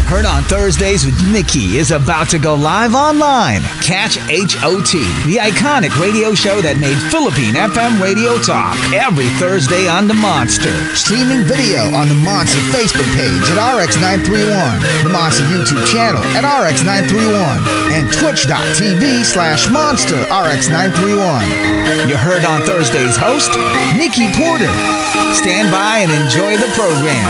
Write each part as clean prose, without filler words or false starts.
Heard on Thursdays with Nikki is about to go live online. Catch HOT, the iconic radio show that made Philippine FM radio talk, every Thursday on the Monster. Streaming video on the Monster Facebook page at RX931, the Monster YouTube channel at RX931, and twitch.tv/Monster RX931. You heard on Thursday's host, Nikki Porter. Stand by and enjoy the program.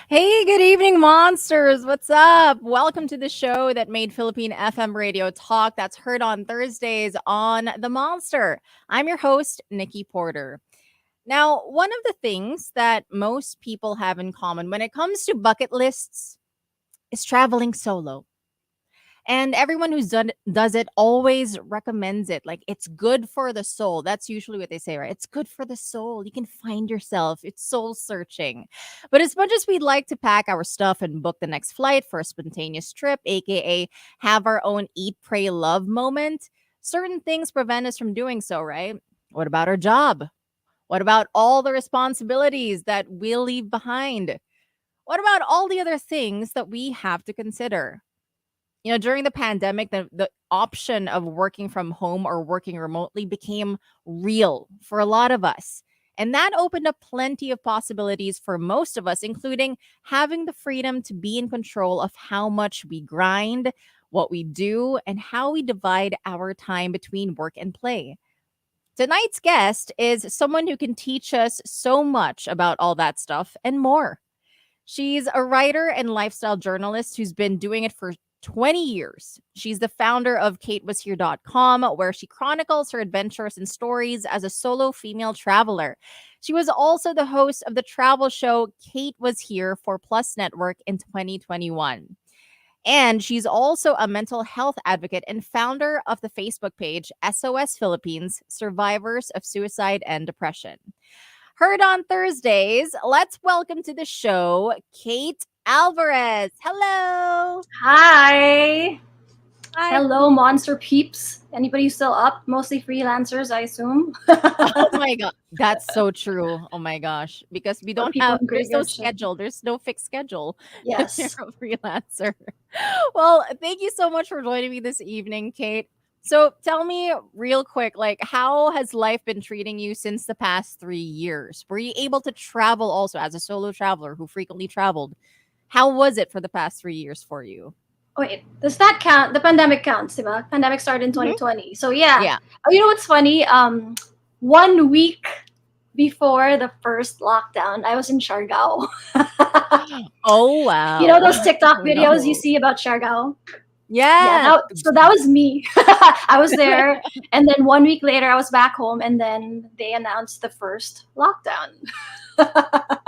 Hey, good evening, monsters. What's up? Welcome to the show that made Philippine FM radio talk. That's heard on Thursdays on The Monster. I'm your host, Nikki Porter. Now, one of the things that most people have in common when it comes to bucket lists is traveling solo. And everyone who does it always recommends it. Like, it's good for the soul. That's usually what they say, right? It's good for the soul. You can find yourself. It's soul searching. But as much as we'd like to pack our stuff and book the next flight for a spontaneous trip, aka have our own eat, pray, love moment, certain things prevent us from doing so, right? What about our job? What about all the responsibilities that we'll leave behind? What about all the other things that we have to consider? You know, during the pandemic, the option of working from home or working remotely became real for a lot of us. And that opened up plenty of possibilities for most of us, including having the freedom to be in control of how much we grind, what we do, and how we divide our time between work and play. Tonight's guest is someone who can teach us so much about all that stuff and more. She's a writer and lifestyle journalist who's been doing it for 20 years. She's the founder of KateWasHere.com, where she chronicles her adventures and stories as a solo female traveler. She was also the host of the travel show Kate Was Here for Plus Network in 2021. And she's also a mental health advocate and founder of the Facebook page SOS Philippines, Survivors of Suicide and Depression. Heard on Thursdays, let's welcome to the show, Kate Alvarez. Hello. Hi. Hi. Hello, monster peeps. Anybody still up? Mostly freelancers, I assume. Oh my God. That's so true. Oh my gosh. Because we don't have, there's no schedule. There's no fixed schedule. Yes. You're a freelancer. Well, thank you so much for joining me this evening, Kate. So tell me real quick, like, how has life been treating you since the past 3 years? Were you able to travel also as a solo traveler who frequently traveled? How was it for the past 3 years for you? Wait, does that count? The pandemic counts, diba? Pandemic started in 2020. So yeah. Oh, you know what's funny? 1 week before the first lockdown, I was in Siargao. Oh, wow. You know those TikTok videos you see about Siargao? Yeah. So that was me. I was there. And then 1 week later, I was back home. And then they announced the first lockdown.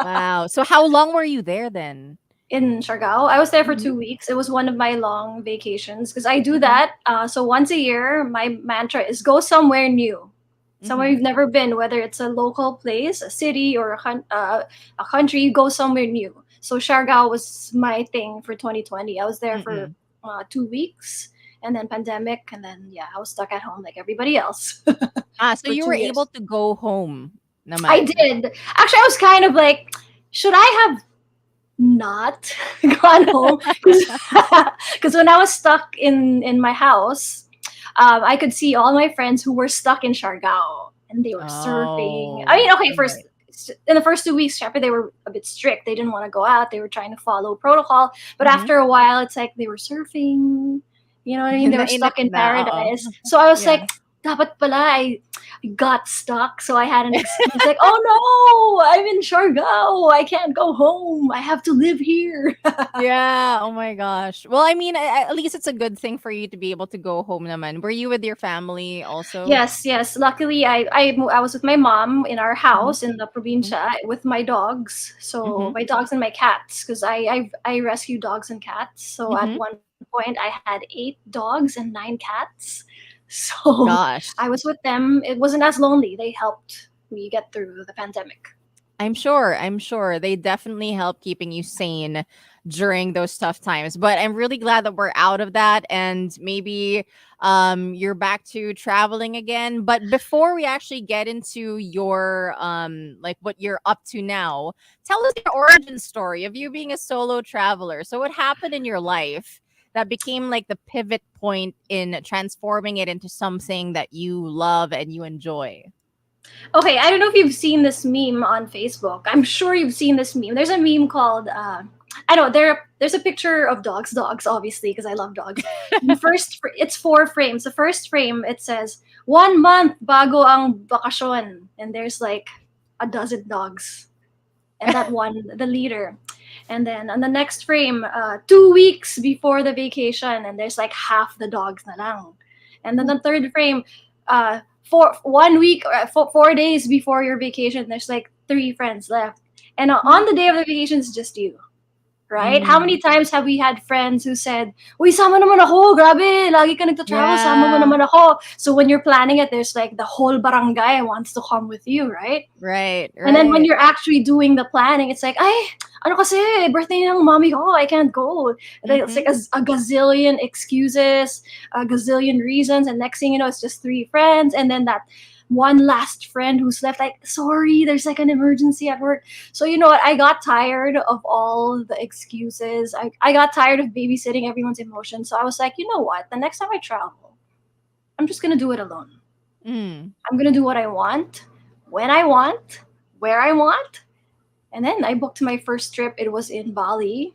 Wow. So how long were you there then? In Siargao. I was there for 2 weeks. It was one of my long vacations because I do that. So once a year, my mantra is go somewhere new, somewhere you've never been, whether it's a local place, a city, or a country, go somewhere new. So Siargao was my thing for 2020. I was there for 2 weeks, and then pandemic, and then I was stuck at home like everybody else. So you were able to go home. Naman. I did. Actually, I was kind of like, should I have not gone home? Because when I was stuck in my house, I could see all my friends who were stuck in Siargao, and they were surfing. I mean, okay, first in the first 2 weeks, syempre, they were a bit strict. They didn't want to go out. They were trying to follow protocol. But after a while, it's like they were surfing. You know what I mean? They were stuck in paradise. So I was like, dapat pala, I got stuck. So I had an excuse like, oh no, I'm in Siargao. I can't go home. I have to live here. Yeah. Oh my gosh. Well, I mean, at least it's a good thing for you to be able to go home naman. Were you with your family also? Yes. Luckily, I was with my mom in our house in the probinsya with my dogs. So my dogs and my cats, because I rescue dogs and cats. So at one point, I had 8 dogs and 9 cats. So I was with them. It wasn't as lonely. They helped me get through the pandemic. I'm sure. They definitely help keeping you sane during those tough times. But I'm really glad that we're out of that, and maybe you're back to traveling again. But before we actually get into your like what you're up to now, tell us your origin story of you being a solo traveler. So what happened in your life that became like the pivot point in transforming it into something that you love and you enjoy? Okay, I don't know if you've seen this meme on Facebook. I'm sure you've seen this meme. There's a meme called I know there's a picture of dogs obviously because I love dogs. It's 4 frames. The first frame it says 1 month bago ang bakasyon, and there's like a dozen dogs, and that one the leader. And then on the next frame, 2 weeks before the vacation, and there's like half the dogs na lang. And then the third frame, for 1 week, 4 days before your vacation, there's like 3 friends left. And on the day of the vacation, it's just you. Right? How many times have we had friends who said, "Uy, sama naman ako, grabe, lagi ka nagtatravel, sama mo naman ako." So when you're planning it, there's like the whole barangay wants to come with you, right? Right. And then when you're actually doing the planning, it's like, ay, ano kasi, birthday ng mommy ko, I can't go. It's like a gazillion excuses, a gazillion reasons, and next thing you know, it's just 3 friends, and then that one last friend who's left, like, sorry, there's like an emergency at work. So you know what, I got tired of all the excuses. I got tired of babysitting everyone's emotions. So I was like, you know what, the next time I travel, I'm just gonna do it alone. I'm gonna do what I want, when I want, where I want. And then I booked my first trip. It was in Bali.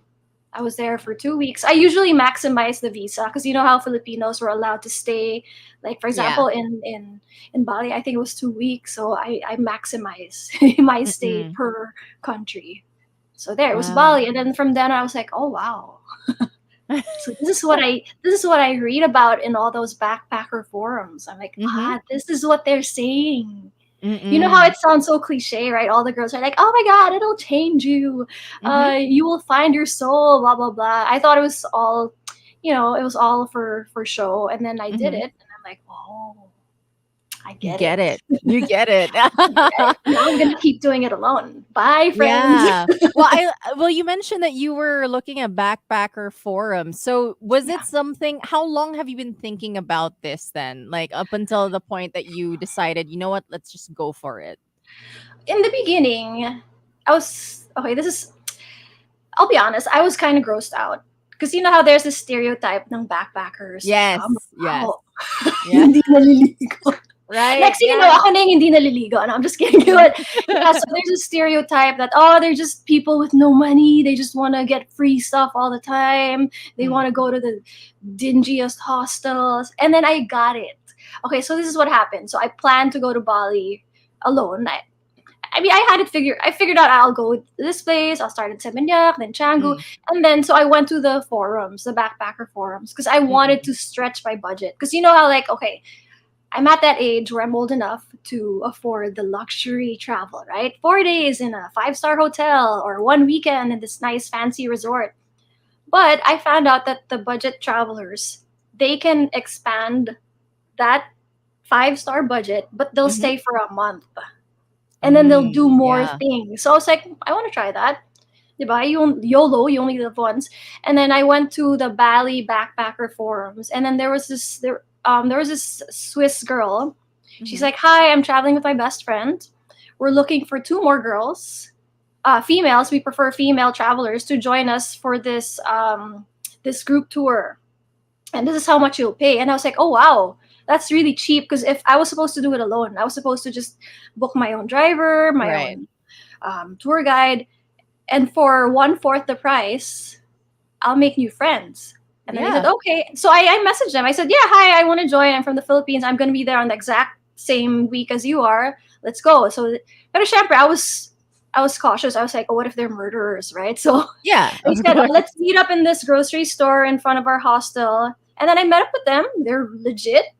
I was there for 2 weeks. I usually maximize the visa because you know how Filipinos were allowed to stay. Like for example, in Bali, I think it was 2 weeks. So I maximize my stay per country. So there it was Bali, and then from then I was like, oh wow. So this is what I read about in all those backpacker forums. I'm like, this is what they're saying. You know how it sounds so cliche, right? All the girls are like, "Oh my God, it'll change you. You will find your soul." Blah blah blah. I thought it was all, it was all for show, and then I did it, and I'm like, "Oh, I get it. You get it. Now I'm gonna keep doing it alone. Bye, friends." Yeah. Well, you mentioned that you were looking at backpacker forums. So was it something? How long have you been thinking about this then? Like up until the point that you decided, you know what, let's just go for it. In the beginning, I'll be honest, I was kind of grossed out. Because you know how there's this stereotype ng backpackers. Yes. Hindi naliligo. Right. Next thing you know, ako na yung hindi naliligo. No, I'm just kidding. But yeah, so there's a stereotype that, they're just people with no money. They just want to get free stuff all the time. They want to go to the dingiest hostels. And then I got it. Okay, so this is what happened. So I planned to go to Bali alone. I mean, I figured out I'll go to this place. I'll start in Seminyak, then Canggu. And then, so I went to the forums, the backpacker forums, because I wanted to stretch my budget. Because you know how, like, okay, I'm at that age where I'm old enough to afford the luxury travel, right? 4 days in a 5-star hotel or 1 weekend in this nice fancy resort. But I found out that the budget travelers, they can expand that 5-star budget, but they'll stay for a month. And then they'll do more things. So I was like, I want to try that. Diba? YOLO, you only live once. And then I went to the Bali backpacker forums. And then there was this Swiss girl. She's like, "Hi, I'm traveling with my best friend. We're looking for 2 more girls, females. We prefer female travelers to join us for this group tour. And this is how much you'll pay." And I was like, oh wow, that's really cheap. Because if I was supposed to do it alone, I was supposed to just book my own driver, my own tour guide, and for 1/4 the price, I'll make new friends. And then I said, okay. So I messaged them. I said, yeah, hi, I want to join. I'm from the Philippines. I'm going to be there on the exact same week as you are. Let's go. So, but syempre, I was cautious. I was like, oh, what if they're murderers, right? So I said, let's meet up in this grocery store in front of our hostel. And then I met up with them. They're legit.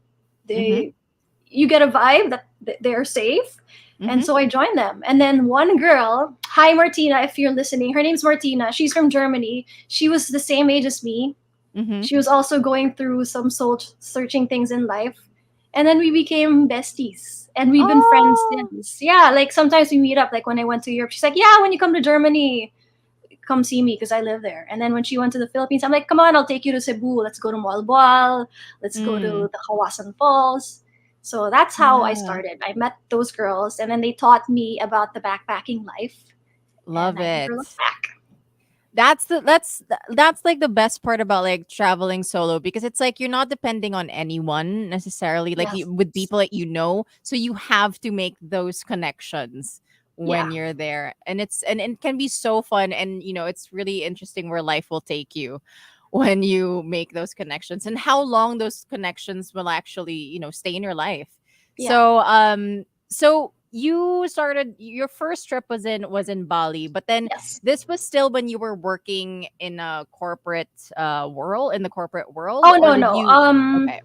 You get a vibe that they're safe. And so I joined them. And then one girl, hi, Martina, if you're listening, her name's Martina. She's from Germany. She was the same age as me. She was also going through some soul-searching things in life. And then we became besties. And we've been friends since. Yeah, like sometimes we meet up. Like when I went to Europe, she's like, yeah, when you come to Germany, come see me because I live there. And then when she went to the Philippines, I'm like, come on, I'll take you to Cebu. Let's go to Malboal. Let's go to Mm. the Hawasan Falls. So that's how I Yeah. started. I met those girls, and then they taught me about the backpacking life, and Love I never looked it. back. That's like the best part about like traveling solo, because it's like you're not depending on anyone necessarily, like Yes. with people that you know, so you have to make those connections Yeah. when you're there, and it can be so fun, and it's really interesting where life will take you when you make those connections, and how long those connections will actually stay in your life. Yeah. So you started, your first trip was in Bali, but then Yes. this was still when you were working in a corporate world, in the corporate world, Oh or no, did no. you? Okay.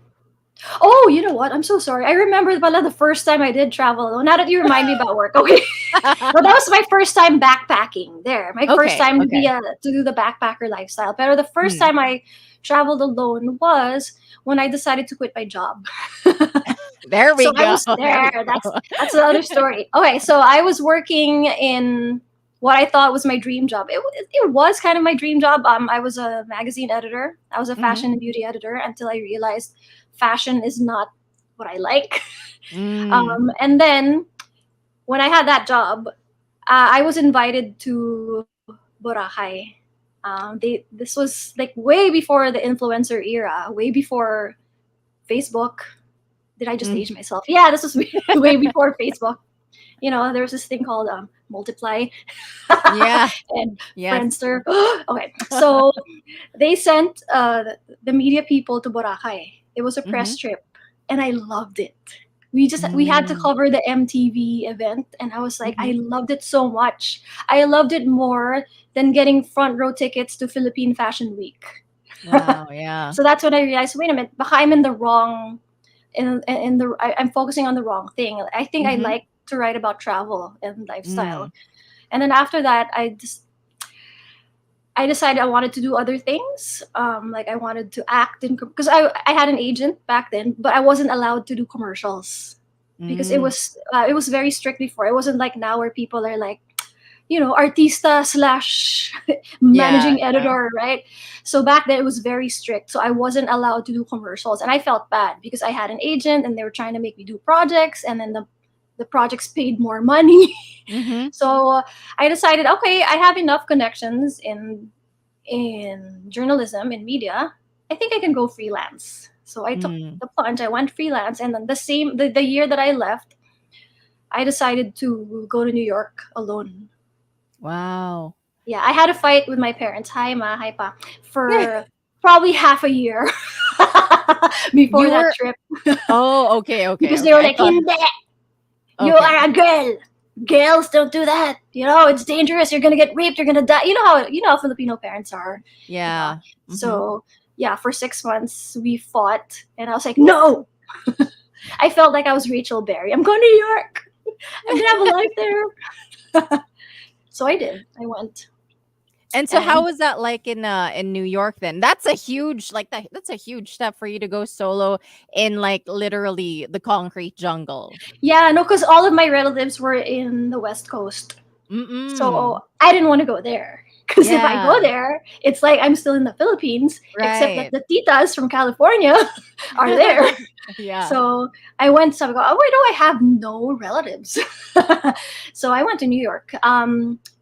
Oh, you know what? I'm so sorry. I remember pala the first time I did travel. Now that you remind me about work, okay. No, that was my first time backpacking. There, my first Okay. time to Okay. do the backpacker lifestyle. But the first Mm. time I traveled alone was when I decided to quit my job. There So we I go. was There we there. go. That's another story. Okay, so I was working in what I thought was my dream job. It was kind of my dream job. I was a magazine editor. I was a Hmm. fashion and beauty editor until I realized fashion is not what I like. Mm. And then when I had that job, I was invited to Boracay. This was like way before the influencer era, way before Facebook. Did I just Mm. age myself? Yeah, this was way before Facebook. There was this thing called Multiply Yeah. and Yes. Friendster. Okay, so they sent the media people to Boracay. It was a Mm-hmm. press trip, and I loved it. We had to Mm. cover the MTV event, and I was like, Mm-hmm. I loved it so much. I loved it more than getting front row tickets to Philippine Fashion Week. Wow. Yeah. So that's when I realized, wait a minute, baka I'm in the wrong I'm focusing on the wrong thing. I think I Mm-hmm. like to write about travel and lifestyle. Mm. And then after that, I decided I wanted to do other things. Like I wanted to act in because I had an agent back then, but I wasn't allowed to do commercials because Mm. it was very strict before. It wasn't like now where people are like, artista slash Yeah. managing Yeah. editor, right? So back then it was very strict. So I wasn't allowed to do commercials, and I felt bad because I had an agent and they were trying to make me do projects, and then the projects paid more money. Mm-hmm. So I decided, okay, I have enough connections in journalism in media. I think I can go freelance. So I took Mm. the plunge. I went freelance, and then the year that I left, I decided to go to New York alone. Wow. Yeah, I had a fight with my parents. Hi ma, hi pa, for probably half a year before You that were. trip Oh, okay. Okay. because they Okay. were I like, thought. "Hindi, you Okay. are a girl. Girls don't do that. It's dangerous. You're gonna get raped. You're gonna die." You know how Filipino parents are. Diba? Yeah. Mm-hmm. So yeah, for 6 months we fought, and I was like, no. I felt like I was Rachel Berry. I'm going to New York. I'm gonna have a life there. So I did. I went, And so how and was that like in New York then? That's a huge, like, that's a huge step for you to go solo in like literally the concrete jungle. yeah, no, because all of my relatives were in the West Coast. So Mm-mm. I didn't want to go there. Because if I go Yeah. there, it's like I'm still in the Philippines, except that Right. the titas from California are there. Yeah. So I went, so I go, oh, wait, no, I have no relatives. So I went to New York.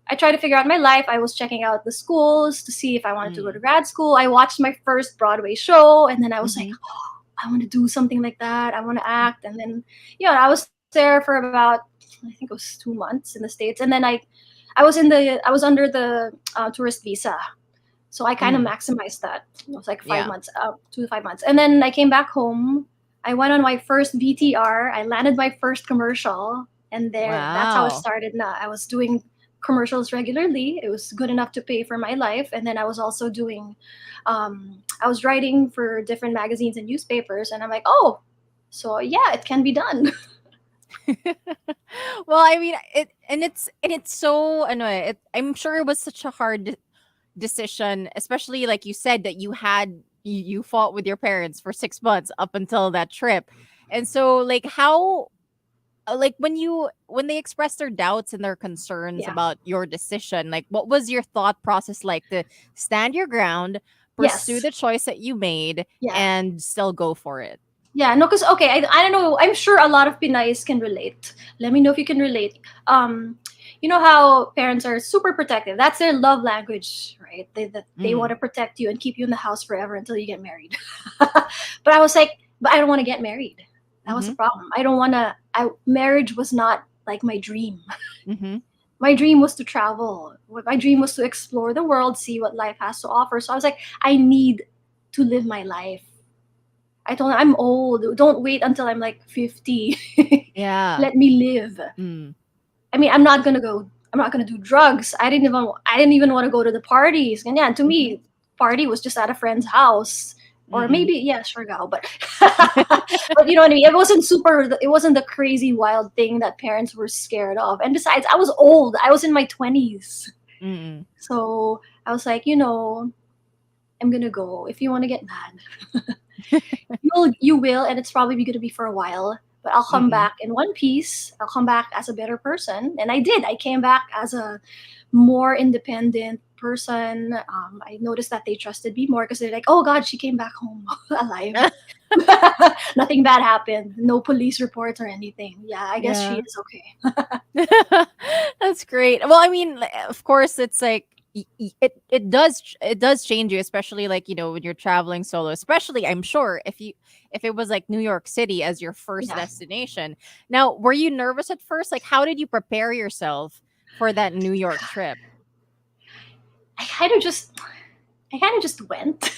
I tried to figure out my life. I was checking out the schools to see if I wanted to go to Mm. grad school. I watched my first Broadway show, and then I was like, Mm-hmm. oh, I want to do something like that. I want to act. And then, I was there for about, I think it was 2 months in the States. And then I was under the tourist visa. So I kind of Mm. maximized that. It was like five Yeah. months, 2 to 5 months. And then I came back home. I went on my first VTR. I landed my first commercial. And that's how it Wow. started. Now I was doing commercials regularly. It was good enough to pay for my life. And then I was also I was writing for different magazines and newspapers. And I'm like, oh, so yeah, it can be done. Well, I mean, it's so annoying. I'm sure it was such a hard decision, especially like you said that you fought with your parents for 6 months up until that trip. And so like like when they express their doubts and their concerns Yeah. about your decision, like what was your thought process like to stand your ground, pursue Yes. the choice that you made, Yeah. and still go for it? Yeah, no, because okay, I don't know. I'm sure a lot of Pinays can relate. Let me know if you can relate. You know how parents are super protective. That's their love language, right? They want Mm. to protect you and keep you in the house forever until you get married. But I was like, but I don't want to get married. That was the Mm-hmm. problem. I don't want to. I Marriage was not like my dream. Mm-hmm. My dream was to travel. My dream was to explore the world, see what life has to offer. So I was like, I need to live my life. I told him I'm old. Don't wait until I'm like 50. Yeah. Let me live. Mm. I mean, I'm not gonna do drugs. I didn't even want to go to the parties. And yeah, to Mm-hmm. me, party was just at a friend's house. Or Mm-mm. maybe, yeah, sure, go. But but you know what I mean? It wasn't the crazy wild thing that parents were scared of. And besides, I was old. I was in my 20s. Mm-mm. So I was like, I'm gonna go. If you want to get mad, you will, and it's probably going to be for a while. But I'll come Mm-mm. back in one piece. I'll come back as a better person, and I did. I came back as a more independent person. I noticed that they trusted me more because they're like, "Oh God, she came back home alive. Nothing bad happened. No police reports or anything. Yeah, I guess she Yeah. is okay." That's great. Well, I mean, of course, it's like it does change you, especially like when you're traveling solo. Especially, I'm sure if it was like New York City as your first Yeah, destination. Now, were you nervous at first? Like, how did you prepare yourself for that New York trip? I kind of just, I kind of just went.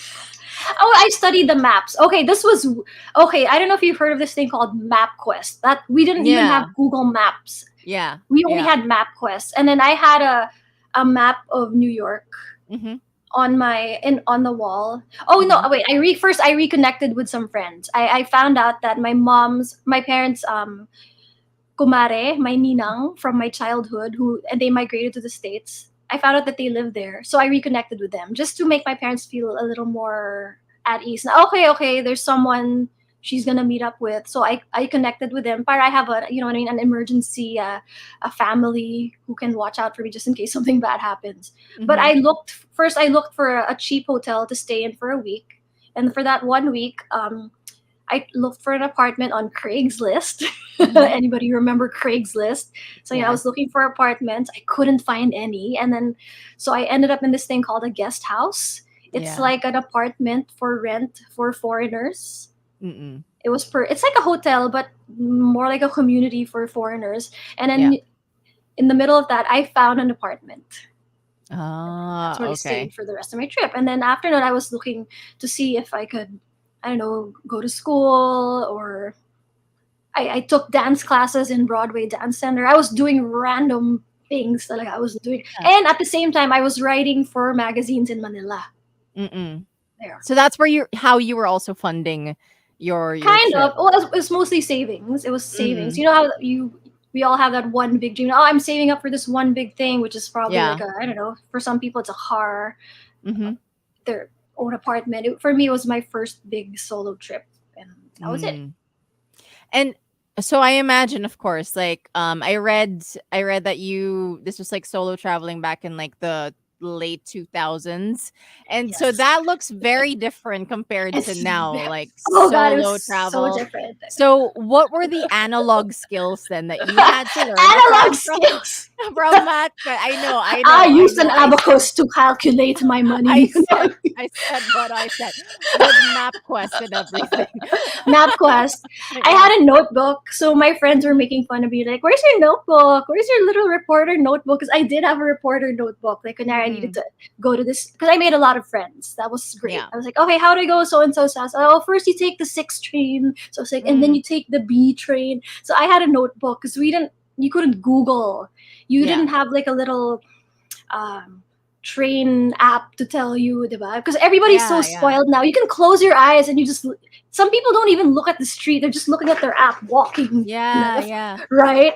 Oh, I studied the maps. Okay, this was okay. I don't know if you've heard of this thing called MapQuest. That we didn't even Yeah, have Google Maps. yeah, We only yeah. had MapQuest, and then I had a map of New York Mm-hmm. on the wall. Oh no, Mm-hmm. wait. First I reconnected with some friends. I found out that my parents kumare, my ninang from my childhood, who and they migrated to the States. I found out that they live there, so I reconnected with them just to make my parents feel a little more at ease. Now, okay, there's someone she's gonna meet up with, so I connected with them. But I have an emergency, a family who can watch out for me just in case something bad happens. But Mm-hmm. I looked for a cheap hotel to stay in for a week, and for that 1 week, I looked for an apartment on Craigslist. Mm-hmm. Anybody remember Craigslist? So yeah, I was Yes. looking for apartments. I couldn't find any, and then so I ended up in this thing called a guest house. It's Yeah. like an apartment for rent for foreigners. Mm-mm. It's like a hotel, but more like a community for foreigners. And Yeah. then in the middle of that, I found an apartment. That's Ah, where I okay. stayed for the rest of my trip. And then after that, I was looking to see if I could, I don't know, go to school or I took dance classes in Broadway Dance Center. I was doing random things that like I was doing, Yeah. and at the same time, I was writing for magazines in Manila. Mm-mm. There, So that's where you were also funding your kind of. trip. Well, it was mostly savings. It was savings. Mm. You know how we all have that one big dream. Oh, I'm saving up for this one big thing, which is probably like Yeah. a I don't know. For some people, it's a car, Mhm. their own apartment. For me, it was my first big solo trip, and that was it. Mm. And so I imagine, of course, like I read that you this was like solo traveling back in like the late 2000s. And so Yes. that looks very different compared to It's now, like oh god, it was solo so travel. different. So what were the analog skills then that you had to learn Analog aside from skills. from math? I know, I I know, I used an know. I said abacus to calculate my I money. said I said what I said with MapQuest and everything. MapQuest. I Yeah. had a notebook, so my friends were making fun of me, like, "Where's your notebook? Where's your little reporter notebook?" Because I did have a reporter notebook. Like, when I needed Mm-mm. to go to this, because I made a lot of friends. That was great. Yeah. I was like, "Okay, how do I go so and so?" So, oh, first you take the 6 train. So it's like, and then Mm. you take the B train. So I had a notebook because you couldn't Google. You Yeah. didn't have like a little um, train app to tell you, diba? Because everybody's so Yeah, yeah. spoiled now. You can close your eyes and some people don't even look at the street. They're just looking at their app walking Yeah, left, yeah. right?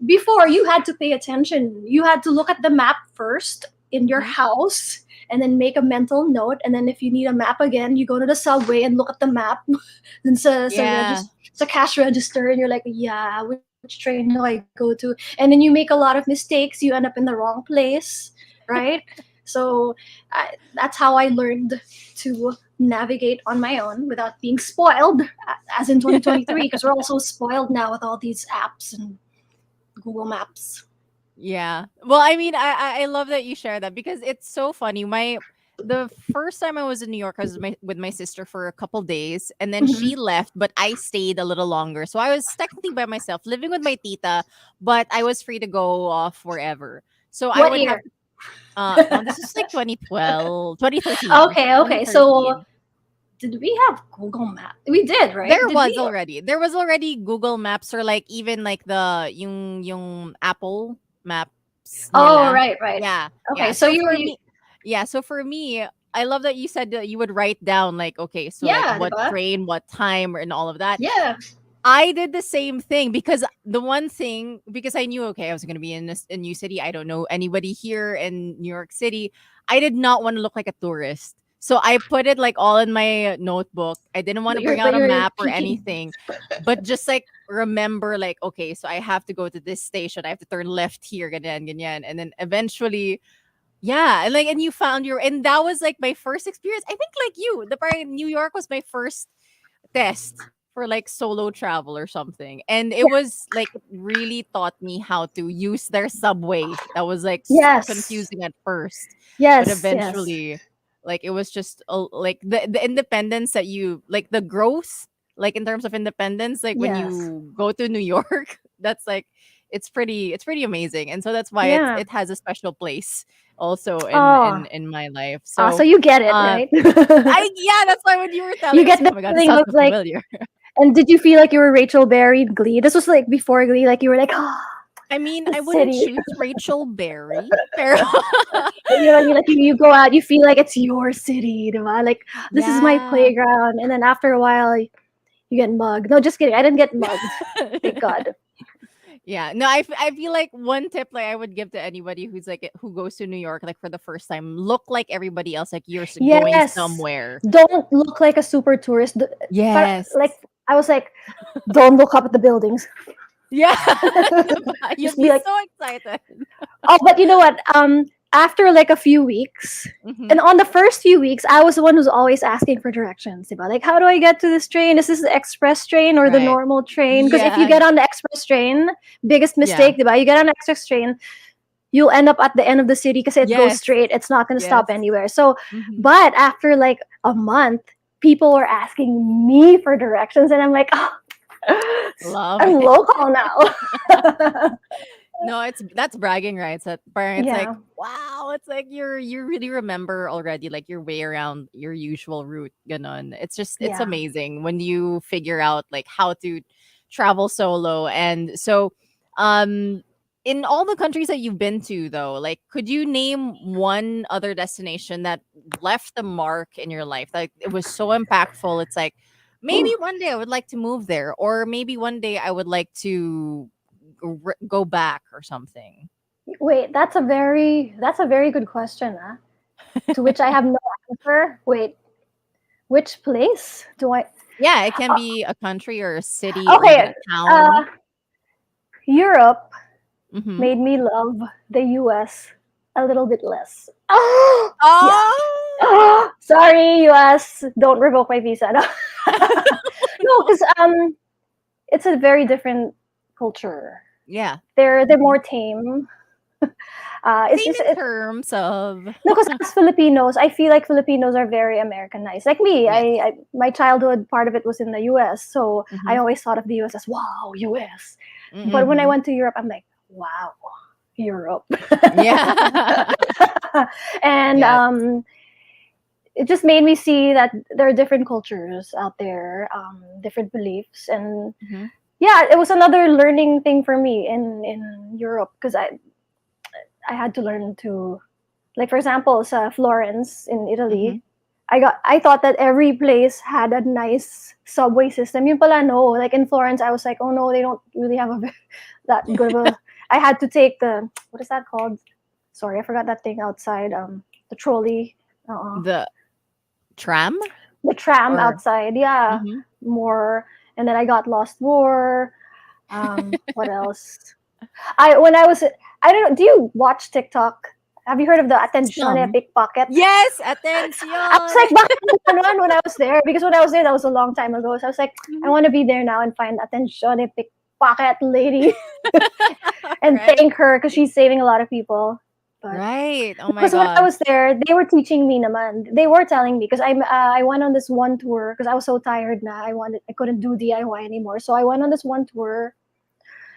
Before, you had to pay attention. You had to look at the map first in your Mhm. house and then make a mental note. And then if you need a map again, you go to the subway and look at the map. Then Yeah. sa cash register and you're like, yeah, which train do I go to? And then you make a lot of mistakes. You end up in the wrong place, right? So that's how I learned to navigate on my own without being spoiled, as in 2023, because we're also spoiled now with all these apps and Google Maps. Yeah. Well, I mean, I love that you share that because it's so funny. The first time I was in New York, I was with my sister for a couple days, and then Mhm. she left, but I stayed a little longer. So I was technically by myself, living with my tita, but I was free to go off wherever. So I What would have year? this is like 2012, 2013, Okay. So 2013. did we have Google Maps? We did, right? There Did was we? already. There was already Google Maps or like even like yung Apple Maps Oh, nila. right, right. Yeah. Okay, Yeah. so So you were for me, yeah, so for me, I love that you said that you would write down like okay, so like yeah, what diba? train, what time and all of that. Yeah. I did the same thing because the one thing because I knew okay, I was going to be in a new city. I don't know anybody here in New York City. I did not want to look like a tourist. So I put it like all in my notebook. I didn't want to bring But out a you're map or peeking. anything, but just like remember like okay, so I have to go to this station. I have to turn left here, ganyan, ganyan. And then eventually yeah, and like and you found your and that was like my first experience. I think like you, the part New York was my first test for like solo travel or something. And it was like it really taught me how to use their subway. That was like so Yes. confusing at first, but Yes, yes. eventually like it was just like the independence that you like the growth like in terms of independence like when Yes. you go to New York that's like it's pretty amazing. And so that's why Yeah. it has a special place also in Oh, in my life. so So you get it, uh right? yeah, that's why when you were telling You me, I was get like, the oh my god, this feeling sounds of so like, familiar. and did you feel like you were Rachel Berry in Glee? This was like before Glee, like you were like, oh, I mean, the I wouldn't city. choose Rachel Berry, pero You know what I mean? Like you go out, you feel like it's your city, diba? Like this is my yeah. playground, and then after a while, you get mugged. No, just kidding. I didn't get mugged. Thank God. Yeah, no, I feel like one tip like I would give to anybody who's like who goes to New York like for the first time, look like everybody else, like you're going Yes. somewhere. Don't look like a super tourist. Yes. Like I was like, don't look up at the buildings. Yeah. You'll Just be be like, so excited. oh, but you know what? After like a few weeks, Hmm. and on the first few weeks, I was the one who's always asking for directions. Diba? Like, how do I get to this train? Is this the express train or the Right. normal train? Because if you Yeah. get on the express train, biggest Yeah. mistake, diba? You get on the express train, you'll end up at the end of the city because it goes Yes. straight. It's not going to Yes. stop anywhere. So, Hmm. but after like a month, people were asking me for directions, and I'm like, oh, Love I'm it. local now. No, that's bragging rights. That parents like, Yeah, wow, it's like you really remember already like your way around your usual route. Ganon. It's yeah. amazing when you figure out like how to travel solo. And so um in all the countries that you've been to though, like could you name one other destination that left the mark in your life? Like it was so impactful. It's like maybe Ooh, one day I would like to move there, or maybe one day I would like to go back or something. wait, that's a very good question, huh? To which I have no answer. Wait, which place do I? Yeah, it can Uh, be a country or a city or even okay, a town. uh, Europe Hmm. made me love the US a little bit less. Oh, yeah. Oh, Oh, sorry, US. Don't revoke my visa. No, no, because it's a very different culture. yeah. They're Mhm. more tame. Same in It's terms of no, because as Filipinos, I feel like Filipinos are very Americanized. Like me, yes. I my childhood part of it was in the U.S., so I Hmm. always thought of the U.S. as wow, U.S. But when I Hmm. went to Europe, I'm like, wow, Europe, Yeah. and Yes. it just made me see that there are different cultures out there, different beliefs, and Hmm. yeah, it was another learning thing for me in Europe because I had to learn to, like for example, sa Florence in Hmm. Italy, I thought that every place had a nice subway system. Yun pala no. Like in Florence, I was like, oh no, they don't really have that good of a. I had to take the, what is that called? Sorry, I forgot that thing outside. The trolley, The tram the tram or outside. Yeah, hmm more. And then I got lost more. What else? I don't know. Do you watch TikTok? Have you heard of the attenzione Some. pickpocket? Yes, I was attention. like, bakit hindi ko ganun when I was there? Because when I was there, that was a long time ago. So I was like, I want to be there now and find attenzione pickpocket lady and Right? thank her because she's saving a lot of people. But Right. Oh my because when I gosh. was there, they were teaching me naman. They were telling me because I went on this one tour because I was so tired na I couldn't do DIY anymore. So I went on this one tour.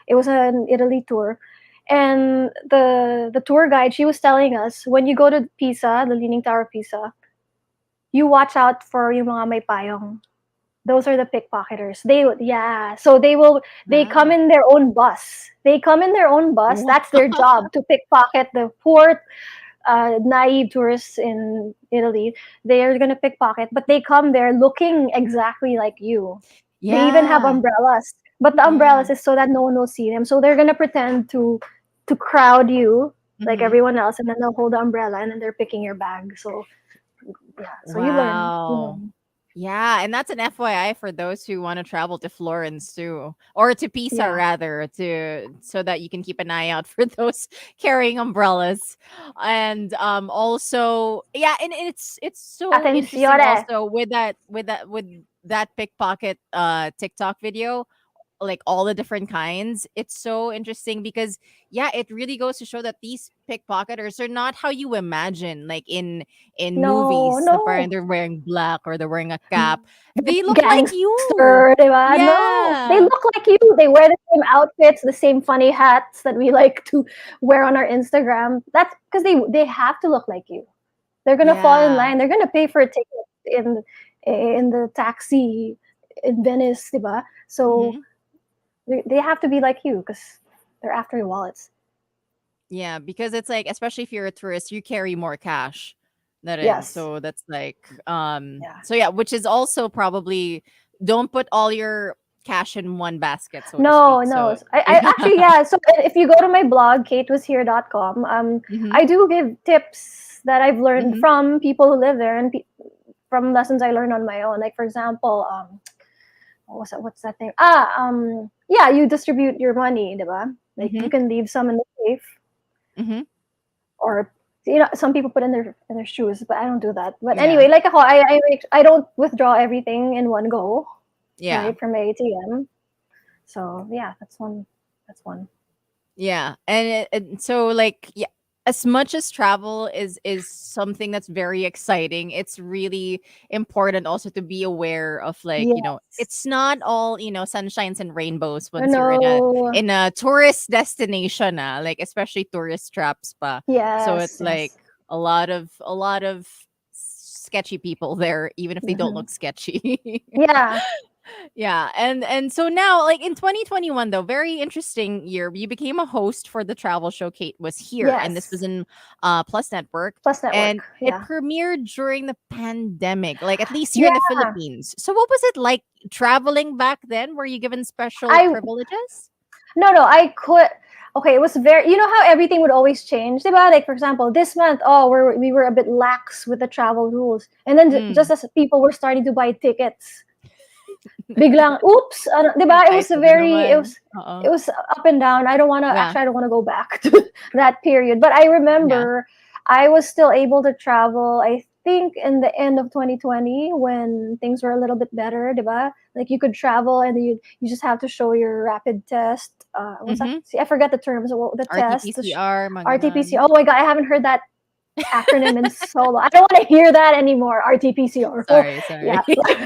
It was an Italy tour. And the tour guide, she was telling us when you go to Pisa, the Leaning Tower of Pisa, you watch out for yung mga may payong. Those are the pickpocketers. So they come Wow. in their own bus. They come in their own bus. Wow. That's their job to pickpocket the poor naive tourists in Italy. They are gonna pickpocket, but they come there looking exactly like you. They even have Yeah. umbrellas, but the Yeah. umbrellas is so that no one will see them. So they're gonna pretend to crowd you like Hmm. everyone else, and then they'll hold the umbrella, and then they're picking your bag. So yeah, so you learn. Wow. Yeah, and that's an FYI for those who want to travel to Florence too, or to Pisa Yeah, rather, to so that you can keep an eye out for those carrying umbrellas. And also, yeah, and it's so interesting attenzione. also with that pickpocket TikTok video, like all the different kinds. It's so interesting because yeah, it really goes to show that these pickpocketers are not how you imagine, like in No, movies. The no. parang they're wearing black or they're wearing a cap. They look like you. Gangster, diba? No, they Yeah. look like you. They wear the same outfits, the same funny hats that we like to wear on our Instagram. That's because they have to look like you. They're gonna fall in Yeah. line. They're gonna pay for a ticket in the taxi in Venice, diba? So Hmm. they have to be like you because they're after your wallets. Yeah, because it's like, especially if you're a tourist, you carry more cash. That is. Yes. So that's like Yeah. so yeah, which is also probably, don't put all your cash in one basket, so to No, speak. no. So I yeah. actually, yeah. So if you go to my blog, katewashere.com, Hmm. I do give tips that I've learned Hmm. from people who live there and from lessons I learned on my own. Like for example, what's that thing? Yeah, you distribute your money, diba? Like Hmm. you can leave some in the safe, Hmm. or some people put in their shoes, but I don't do that. But Yeah. anyway, like ako, I don't withdraw everything in one go, Yeah. right, from my ATM. So yeah, that's one. That's one. Yeah. And so like yeah, as much as travel is something that's very exciting, it's really important also to be aware of, like, Yes. it's not all, sunshines and rainbows once you're No. in a tourist destination, like especially tourist traps pa. So Yes. it's like Yes. a lot of sketchy people there, even if they don't Hmm. look sketchy. Yeah. Yeah, and so now, like in 2021, though, very interesting year. You became a host for the travel show Kate Was Here, and this was Yes. in Plus Network, Plus network. and it Yeah. premiered during the pandemic, like at least here in the Yeah. Philippines. So what was it like traveling back then? Were you given special I privileges? no, I could. Okay, it was very. You know how everything would always change, diba? Like for example, this month, oh, we were a bit lax with the travel rules, and then just Mm. as people were starting to buy tickets, biglang, oops, Ang 'di ba? tight mo na naman. Oo. It was up and down. Yeah. I don't want to go back to that period. But I Yeah. remember I was still able to travel. I think in the end of 2020 when things were a little bit better, 'di ba? Like you could travel and you just have to show your rapid test. What's that? Mm-hmm. See, I forgot the terms. The test, RT-PCR, mga ganon. RT-PCR. Oh my god, I haven't heard that acronym in so long. I don't want to hear that anymore. RT-PCR. Sorry, Yeah. sorry.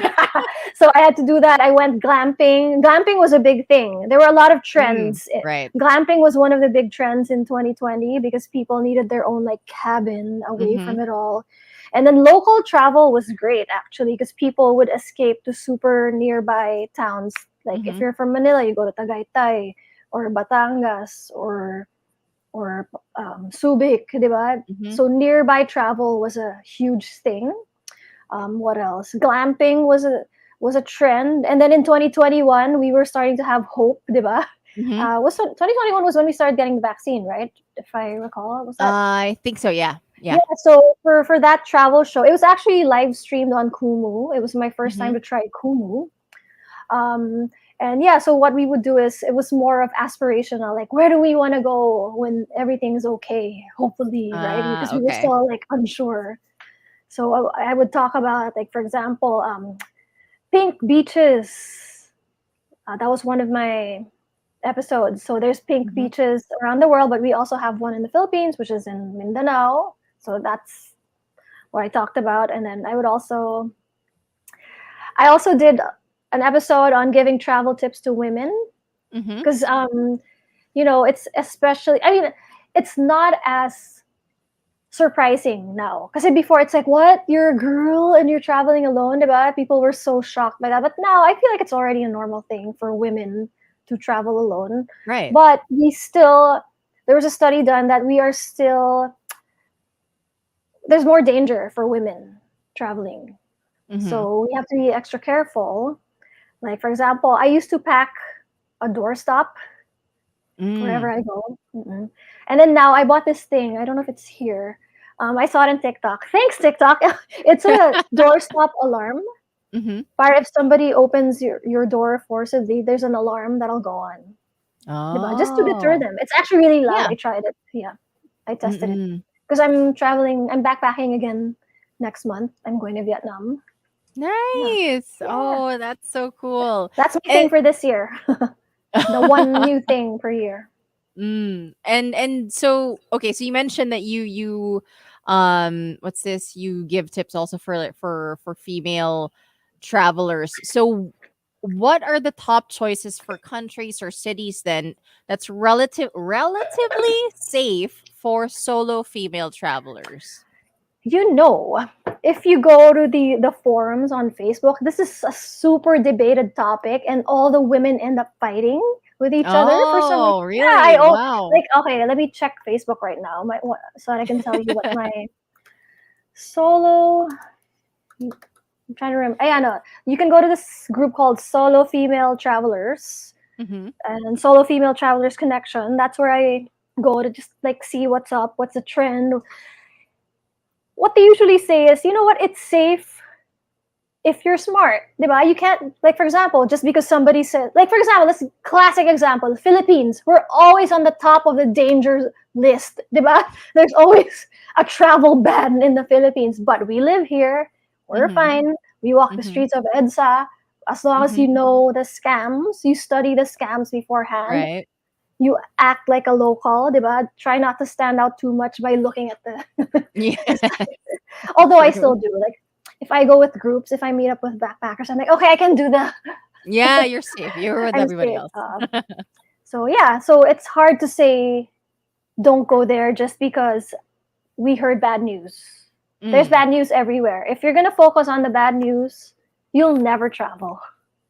So I had to do that. I went glamping. Glamping was a big thing. There were a lot of Mm, trends. right. Glamping was one of the big trends in 2020 because people needed their own like cabin away Mm-hmm. from it all. And then local travel was great actually because people would escape to super nearby towns. Like if Mm-hmm. you're from Manila, you go to Tagaytay or Batangas or Subic, di ba? Mm-hmm. So nearby travel was a huge thing. What else? Glamping was a trend, and then in 2021 we were starting to have hope, di ba? Mm-hmm. 2021 was when we started getting the vaccine, right? If I recall, was that? I think so. Yeah. Yeah. Yeah. So for that travel show, it was actually live streamed on Kumu. It was my first time Mm-hmm. to try Kumu. And yeah, so what we would do is it was more of aspirational, like where do we want to go when everything's okay, hopefully, right? Because we were Okay. still like unsure. So I would talk about, like, for example, pink beaches. That was one of my episodes. So there's pink Mhm. beaches around the world, but we also have one in the Philippines, which is in Mindanao. So that's what I talked about. And then I also did an episode on giving travel tips to women, Mhm. because it's especially, I mean, it's not as surprising now, because before it's like, what, you're a girl and you're traveling alone, diba? People were so shocked by that, but now I feel like it's already a normal thing for women to travel alone. Right. But there was a study done that we are still, there's more danger for women traveling, Mhm. so we have to be extra careful. Like, for example, I used to pack a doorstop wherever Mm. I go. And then now I bought this thing. I don't know if it's here. I saw it on TikTok. Thanks, TikTok. It's a doorstop alarm. Mhm. But if somebody opens your door forcibly, there's an alarm that'll go on. Diba? Just to deter Oh. them. It's actually really loud. Yeah. I tried it. Yeah, I tested it. Mm-mm. Because I'm backpacking again next month. I'm going to Vietnam. Yeah. Nice. Yeah. Oh, that's so cool. That's my And thing for this year. The one new thing per year. and so okay, so you mentioned that you what's this? You give tips also for like for female travelers. So what are the top choices for countries or cities then that's relatively safe for solo female travelers? If you go to the forums on Facebook, this is a super debated topic, and all the women end up fighting with each other for some reason. Oh, Yeah, really? Wow. like, okay, let me check Facebook right now, so that I can tell you what my solo. I'm trying to remember. Yeah, no, you can go to this group called Solo Female Travelers Mhm. and Solo Female Travelers Connection. That's where I go to just like see what's up, what's the trend. What they usually say is, you know what, it's safe if you're smart, diba? You can't, like, for example, just because somebody said, like, for example, this classic example, the Philippines, we're always on the top of the danger list, diba? There's always a travel ban in the Philippines, but we live here, we're Mhm. fine. We walk the Mhm. streets of EDSA. As long as you Mhm. know the scams, you study the scams beforehand, Right. you act like a local, diba? Try not to stand out too much by looking at the, Yeah. the although I still True. do, like, if I go with groups, if I meet up with backpackers, I'm like, okay, I can do that. Yeah, you're safe. You're with I'm everybody safe. else. So yeah, so it's hard to say don't go there just because we heard bad news. There's Mm. bad news everywhere. If you're gonna focus on the bad news, you'll never travel.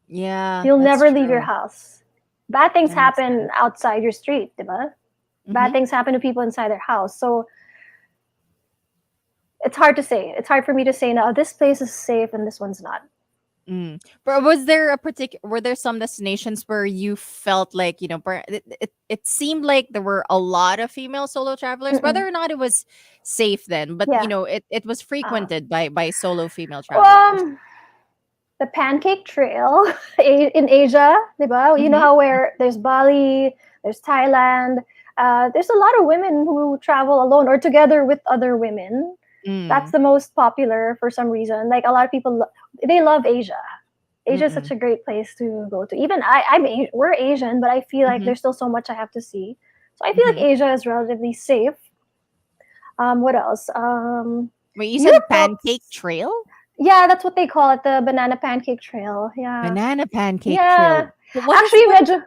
Yeah, You'll that's never leave your true. house. Bad things That makes happen sense. outside your street, diba? Bad Mhm. things happen to people inside their house. So it's hard to say. It's hard for me to say, no, this place is safe and this one's not. But was there a particular were there some destinations where you felt like, it seemed like there were a lot of female solo travelers, Mm-mm. whether or not it was safe then, but Yeah. it was Uh, frequented by solo female travelers. um, the Pancake Trail in Asia, diba? You know Mhm. how where there's Bali, there's Thailand. There's a lot of women who travel alone or together with other women. That's Mm. the most popular for some reason. Like, a lot of people, they love Asia. Asia is such Mm. a great place to go to. Even we're Asian, but I feel like Mhm. there's still so much I have to see. So I feel like Mhm. Asia is relatively safe. What else? Wait, you Europe said Pancake helps. Trail? Yeah, that's what they call it, the banana pancake trail. Yeah. Banana Pancake Yeah. Trail. What is Actually, what is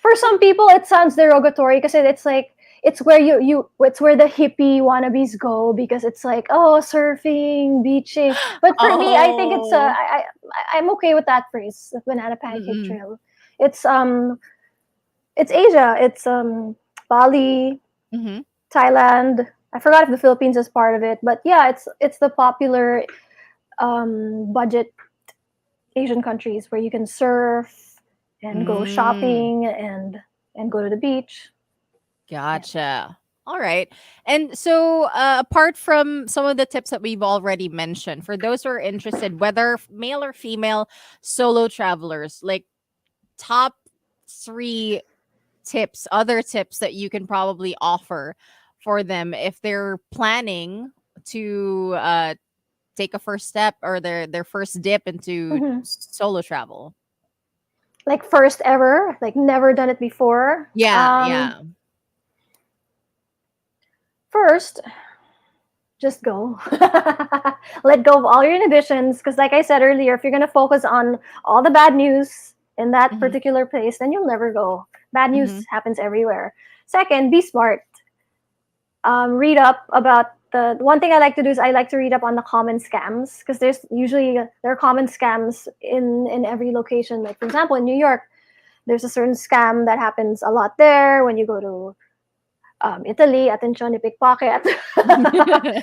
for some people it sounds derogatory because it's like it's where it's where the hippie wannabes go, because it's like, oh, surfing, beaching. But for me, I think Oh. I'm okay with that phrase, the banana pancake Mm. trail. It's it's Asia. It's Bali, Mhm. Thailand. I forgot if the Philippines is part of it, but yeah, it's the popular budget Asian countries where you can surf and go Mm. shopping and go to the beach. Yeah. Gotcha. All right. And so, apart from some of the tips that we've already mentioned, for those who are interested, whether male or female solo travelers, like top three tips, other tips that you can probably offer for them if they're planning to take a first step or their first dip into Mhm. solo travel. Like first ever, like never done it before. Yeah, yeah. First, just go. Let go of all your inhibitions. Because, like I said earlier, if you're going to focus on all the bad news in that Mm-hmm, particular place, then you'll never go. Bad mm-hmm, news happens everywhere. Second, be smart. Read up about the one thing I like to do is I like to read up on the common scams because there are common scams in every location. Like for example, in New York, there's a certain scam that happens a lot there. When you go to Italy, attention, pickpocket.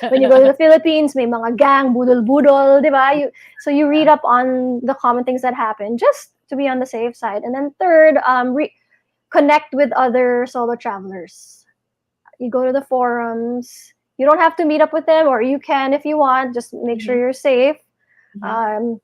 When you go to the Philippines, may mga gang, budol-budol, di ba? So you read yeah. up on the common things that happen just to be on the safe side. And then third, connect with other solo travelers. You go to the forums. You don't have to meet up with them, or you can if you want. Just make sure Mm-hmm, you're safe. mm-hmm. Um,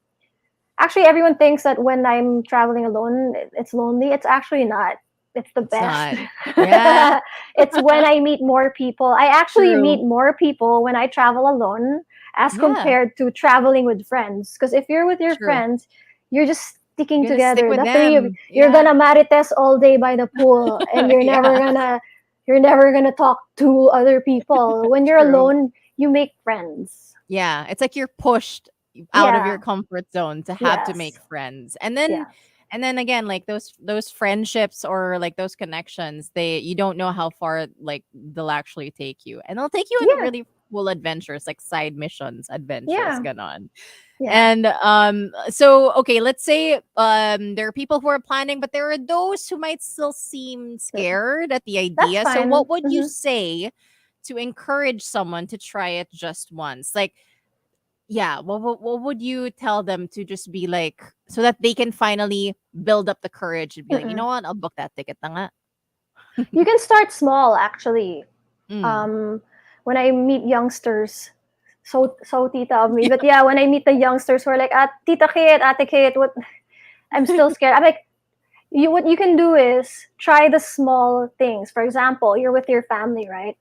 Actually, everyone thinks that when I'm traveling alone, it's lonely. It's actually not. It's the It's best. not. Yeah, It's when I meet more people. I actually true. meet more people when I travel alone as Yeah, compared to traveling with friends. Because if you're with your true. friends, you're just sticking You're gonna stick together. with The three of you, them. you're Yeah. gonna marites all day by the pool, and Yeah, you're never gonna talk to other people. When you're true. alone, you make friends. Yeah, it's like you're pushed out of your Yeah. comfort zone to have to make Yes. friends. Yeah. And then again, like those friendships or like those connections, they you don't know how far like they'll actually take you. And they'll take you on Yeah. really cool adventures, like side missions, adventures, Yeah. ganon. Yeah. And so okay, let's say there are people who are planning, but there are those who might still seem scared at the That's idea. So fine. what would you Hmm. say to encourage someone to try it just once? Like, yeah, what would you tell them to just be like so that they can finally build up the courage and be like, you know Mm-mm. what, I'll book that ticket na nga. You can start small, actually. Mm. Um, when I meet youngsters, so tita of me, but yeah, when I meet the youngsters who are like, Tita Kate, Ate Kate, what? I'm still scared. I'm like, what you can do is try the small things. For example, you're with your family, right?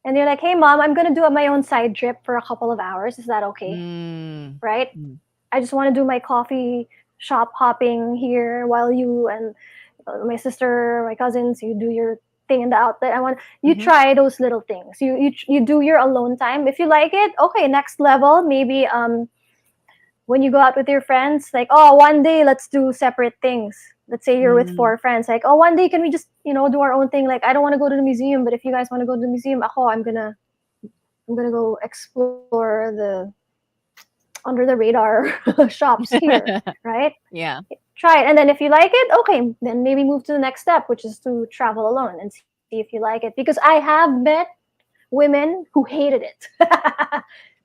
And you're like, hey, mom, I'm gonna do my own side trip for a couple of hours. Is that okay? Mm. Right? Mm. I just want to do my coffee shop hopping here while you and my sister, my cousins, you do your thing in the outlet. You Mhm. try those little things. You do your alone time. If you like it, okay, next level. Maybe when you go out with your friends, like, oh, one day let's do separate things. Let's say you're with Mm. four friends, like, oh, one day can we just do our own thing? Like, I don't want to go to the museum, but if you guys want to go to the museum, I'm gonna go explore the under the radar shops here, right? Yeah. Try it, and then if you like it, okay, then maybe move to the next step, which is to travel alone and see if you like it. Because I have met women who hated it.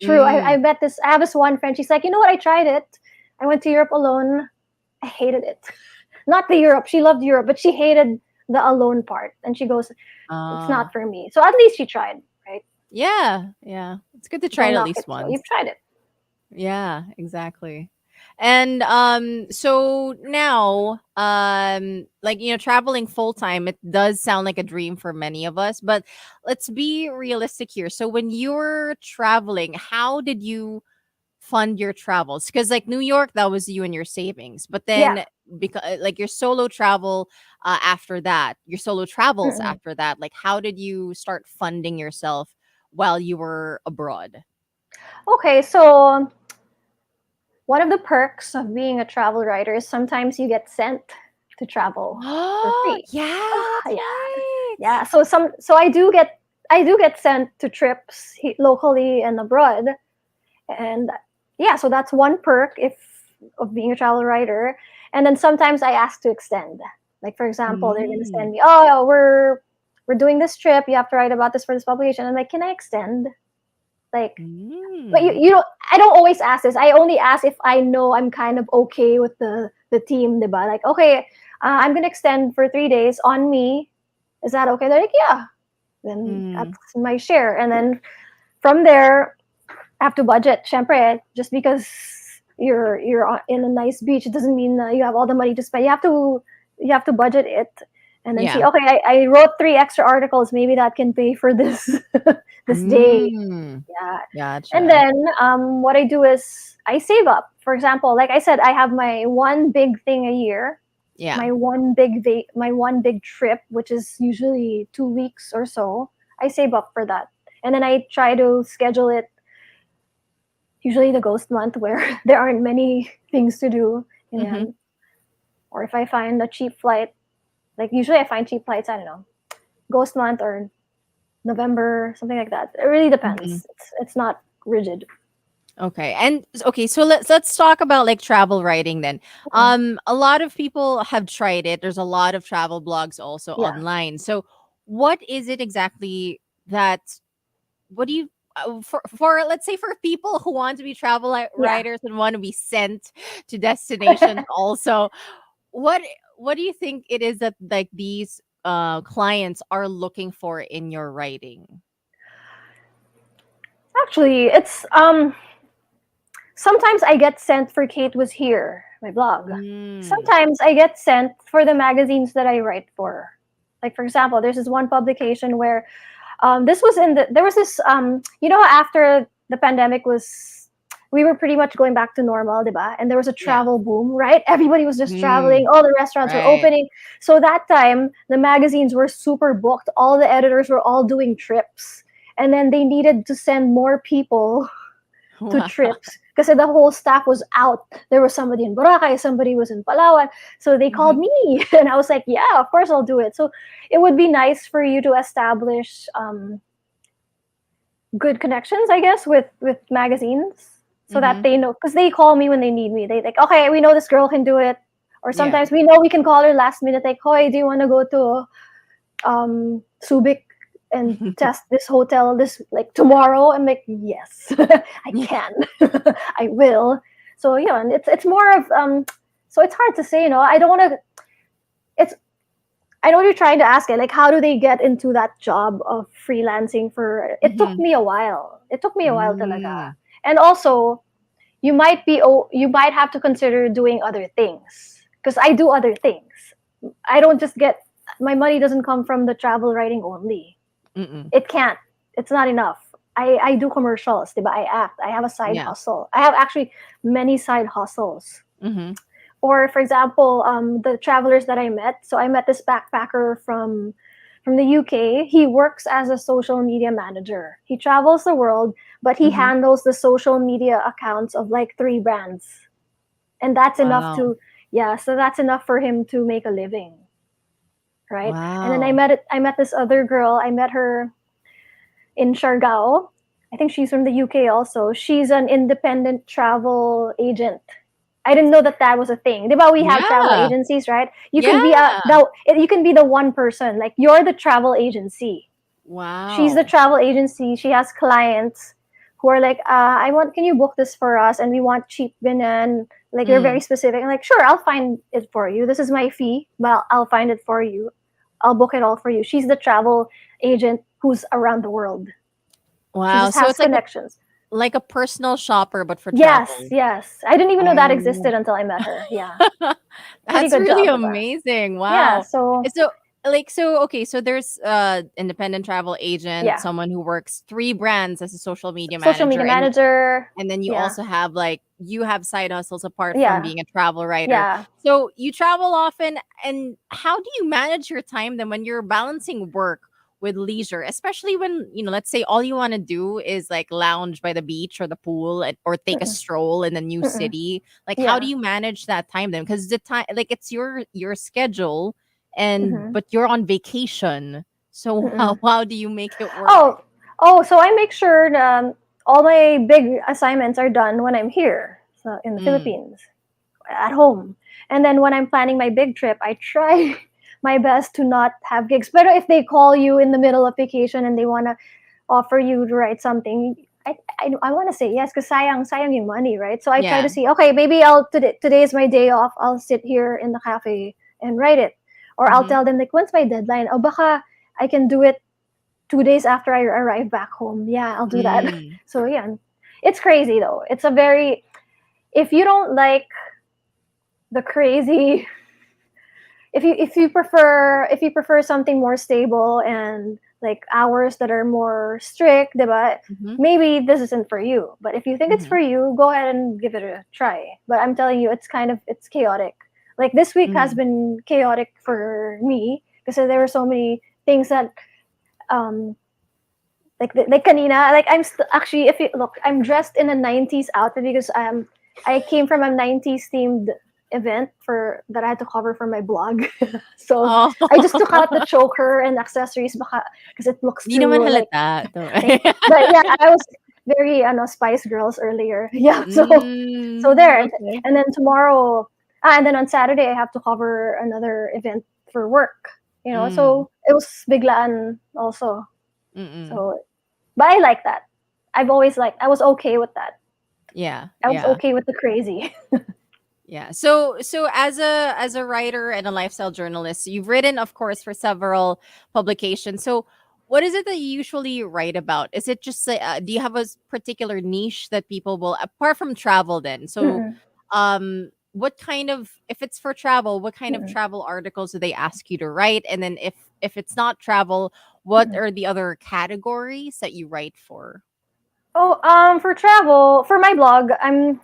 True. Mm. I have this one friend. She's like, you know what? I tried it. I went to Europe alone. I hated it. Not the Europe. She loved Europe, but she hated the alone part. And she goes, it's Uh, not for me. So at least she tried, right? yeah, yeah. It's good to try it Don't at knock least it till once. you've tried it. Yeah, exactly. And so now like traveling full time, it does sound like a dream for many of us, but let's be realistic here. So when you're traveling, how did you fund your travels? Because like New York, that was you and your savings. But Yeah. then because like your solo travel after that, your solo travels Mm-mm. after that, like how did you start funding yourself while you were abroad? Okay, so one of the perks of being a travel writer is sometimes you get sent to travel for Oh, free. yeah, that's Yeah, right. yeah. So I do get sent to trips locally and abroad, and yeah. So that's one perk if of being a travel writer. And then sometimes I ask to extend. Like for example, they're gonna Mm. send me, oh, we're doing this trip. You have to write about this for this publication. I'm like, can I extend? Like, but Mm. you know, I don't always ask this. I only ask if I know I'm kind of okay with the team, diba? Like, okay, I'm gonna extend for 3 days on me. Is that okay? They're like, yeah. then Mm. that's my share. And then from there, I have to budget. Syempre, just because you're in a nice beach, it doesn't mean you have all the money to spend. You have to budget it, and then see. Yeah. Okay, I wrote 3 extra articles. Maybe that can pay for this this day. Mm. Yeah. And Gotcha. then what I do is I save up. For example, like I said, I have my one big thing a year, Yeah. my one big trip, which is usually 2 weeks or so. I save up for that, and then I try to schedule it. Usually the ghost month where there aren't many things to do, Mm-hmm. and or if I find a cheap flight, like usually I find cheap flights. I don't know, ghost month or November, something like that. It really Mm-hmm. depends. It's not rigid. Okay. And okay, so let's talk about like travel writing then. Mm. A lot of people have tried it. There's a lot of travel blogs also Yeah, online. So what is it exactly that what do you for let's say for people who want to be travel yeah. writers and want to be sent to destinations also, what what do you think it is that like these clients are looking for in your writing? Actually, it's sometimes I get sent for Kate Was Here, my blog. Mm. Sometimes I get sent for the magazines that I write for. Like for example, there's this one publication where this was there was this after the pandemic was, we were pretty much going back to normal, diba? And there was a Yeah. travel boom, right? Everybody was just traveling, Mm. all the restaurants were Right. opening. So that time the magazines were super booked, all the editors were all doing trips, and then they needed to send more people to Wow. trips because the whole staff was out. There was somebody in Boracay, somebody was in Palawan. So they called Mhm. me, and I was like, yeah, of course I'll do it. So it would be nice for you to establish good connections, I guess, with magazines, so that Mhm. they know, because they call me when they need me. They like, okay, we know this girl can do it. Or Yeah. sometimes we know we can call her last minute, like, hey, do you want to go to Subic and test this hotel this like tomorrow? I'm like, yes, I Yeah. can, I will. So yeah, and it's more of so it's hard to say, I don't want to. It's I know you're trying to ask it, like, how do they get into that job of freelancing for? It took Mhm. me a while. It took me a while, talaga. Mm. And also, you might have to consider doing other things, because I do other things. I don't just get my money doesn't come from the travel writing only. Mm-mm. It can't. It's not enough. I do commercials, diba? I act. I have a side Yeah. hustle. I have actually many side hustles. Mhm. Or for example, the travelers that I met. So I met this backpacker from the UK. He works as a social media manager. He travels the world, but he Mhm. handles the social media accounts of like 3 brands. And that's enough Wow. to, yeah, so that's enough for him to make a living, right? And then I Wow. met it I met this other girl. I met her in Siargao. I think she's from the UK also. She's an independent travel agent. I didn't know that that was a thing. Diba, we have travel Yeah. agencies, right? You can be Yeah. you can be the one person. Like, you're the travel agency. She's the Wow. travel agency. She has clients who are like, can you book this for us? And we want cheap binan. Like, they're very Mm. specific. I'm like, sure, I'll find it for you. This is my fee, but I'll find it for you. I'll book it all for you. She's the travel agent who's around the world. She Wow. just So has it's connections. like a personal shopper but for Yes, travel. yes. I didn't even know that Oh. existed until I met her. Yeah. Pretty That's good really job, diba? amazing. Yeah, Wow. so So okay, so there's independent travel agent, yeah. someone who works 3 brands as a social media Social manager, media manager. and then you Yeah. also have like you have side hustles apart from Yeah. being a travel writer. Yeah. So you travel often, and how do you manage your time then when you're balancing work with leisure, especially when, let's say all you want to do is like lounge by the beach or the pool, or take a Mm-mm. stroll in a new Mm-mm. city. Like, how do Yeah. you manage that time then? Because the time, like, it's your schedule, and Mm-hmm. but you're on vacation. So Mm-mm. how do you make it work? Oh, so I make sure all my big assignments are done when I'm here, so in the Mm, Philippines, at home. And then when I'm planning my big trip, I try my best to not have gigs. But if they call you in the middle of vacation and they want to offer you to write something, I want to say yes, because sayang yung money, right? So I try yeah. to see, okay, maybe today is my day off. I'll sit here in the cafe and write it. Or I'll Hmm. tell them, like, when's my deadline? Oh, baka I can do it 2 days after I arrive back home. Yeah, I'll do that. Mm. So yeah, it's crazy though. It's a very, if you don't like the crazy, if you prefer something more stable and like hours that are more strict, diba? Mm-hmm. Maybe this isn't for you. But if you think it's Mm-hmm. for you, go ahead and give it a try. But I'm telling you, it's chaotic. Like this week has Mm-hmm. been chaotic for me because there were so many things that um like kanina, like actually, if you look, I'm dressed in a 90s outfit because I came from a 90s themed event for that I had to cover for my blog. So Oh. I just took out the choker and accessories because it looks Di too naman like, halata. but yeah, I was very Spice Girls earlier. Yeah, so there. Okay. And then tomorrow, and then on Saturday I have to cover another event for work. Mm. So it was biglaan also. Mm-mm. So, but I like that. I was okay with that. Yeah. I was Yeah. okay with the crazy. Yeah. So as a writer and a lifestyle journalist, you've written, of course, for several publications. So what is it that you usually write about? Is it just do you have a particular niche that people will, apart from travel then? So Mm-mm, what kind of, if it's for travel, what kind of mm-mm, travel articles do they ask you to write? And then if it's not travel, what mm-mm. are the other categories that you write for? Oh, for travel, for my blog, I'm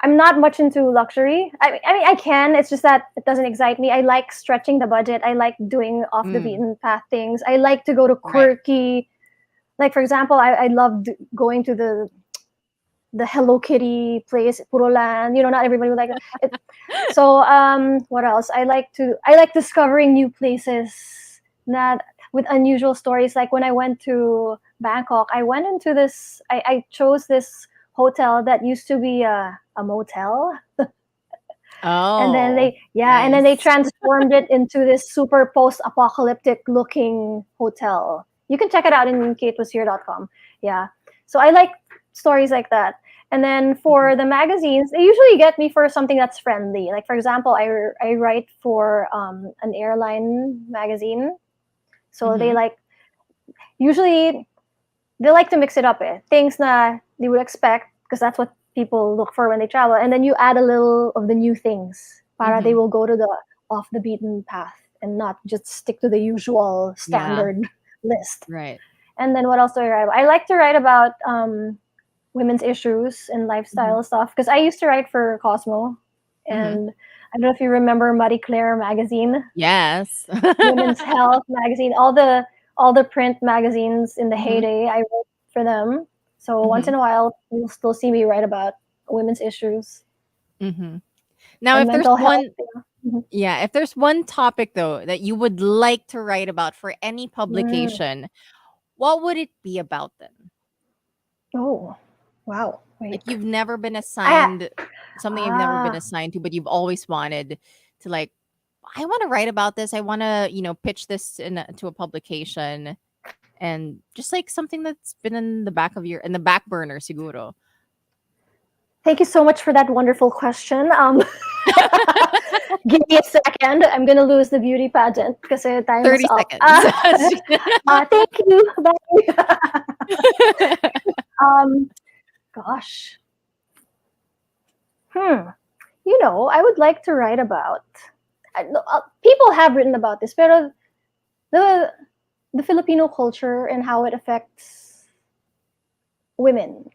not much into luxury. I mean, I can. It's just that it doesn't excite me. I like stretching the budget. I like doing off the Mm, beaten path things. I like to go to right. quirky. Like for example, I loved going to the Hello Kitty place, Purolan. Not everybody would like it. So what else? I like discovering new places, not with unusual stories. Like when I went to Bangkok, I went into this. I chose this hotel that used to be a motel, and then Oh, they nice. transformed it into this super post-apocalyptic looking hotel. You can check it out in katewashere.com. Yeah. So I like stories like that. And then Mhm, for the magazines, they usually get me for something that's friendly. Like for example, I write for an airline magazine. So mhm. usually they like to mix it up, eh. Things na they would expect because that's what people look for when they travel. And then you add a little of the new things para they Mhm. will go to the off the beaten path and not just stick to the usual Yeah, standard list. right. And then what else do I write about? I like to write about women's issues and Mhm. lifestyle stuff because I used to write for Cosmo. Mhm. And I don't know if you remember Marie Claire magazine, Yes. Women's Health magazine, all the print magazines in the Mhm. heyday. I wrote for them. So once Mhm. in a while, you'll still see me write about women's issues Mhm. Now, and if there's mental health. one, Yeah. Mhm. yeah, if there's one topic though that you would like to write about for any Mm. publication, what would it be about then? Oh, wow. Like Wait. you've never been I assigned something you've never been ah assigned to, but you've always wanted to, like, I want to write about this. I want to, pitch this to a publication, and just like something that's been in the back burner, siguro. Thank you so much for that wonderful question. Give me a second. I'm gonna lose the beauty pageant because time is 30 up. seconds. Thank you. Bye. um, Gosh. Hmm. I would like to write about. People have written about this, but the the Filipino culture and how it affects women,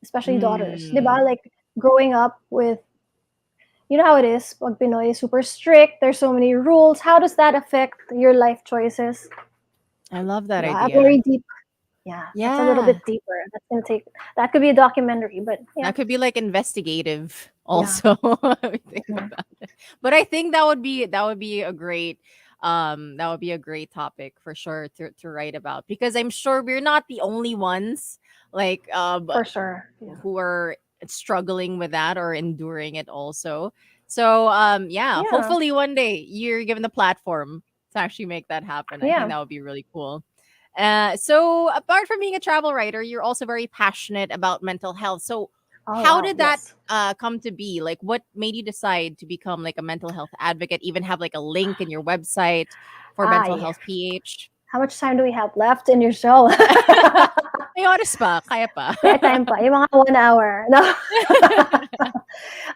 especially daughters. Diba? Mm, Like growing up with, how it is. Pag Pinoy is super strict. There's so many rules. How does that affect your life choices? I love that Diba? idea. Very deep. Yeah, that's a little Yeah, bit deeper. That could be a documentary, but yeah, that could be like investigative yeah. also. When we think Mhm. about it. But I think that would be a great topic for sure to write about, because I'm sure we're not the only ones, like, For sure. Yeah. who are struggling with that or enduring it also. So yeah, Yeah. hopefully one day you're given the platform to actually make that happen. I think Yeah. that would be really cool. So apart from being a travel writer, you're also very passionate about mental health. So Oh how wow. did that Yes. come to be? Like, what made you decide to become like a mental health advocate? Even have like a link in your website for mental Ay. health PH? how much time do we have left in your show? May oras pa, kaya pa. May time pa. Yung mga 1 hour. No.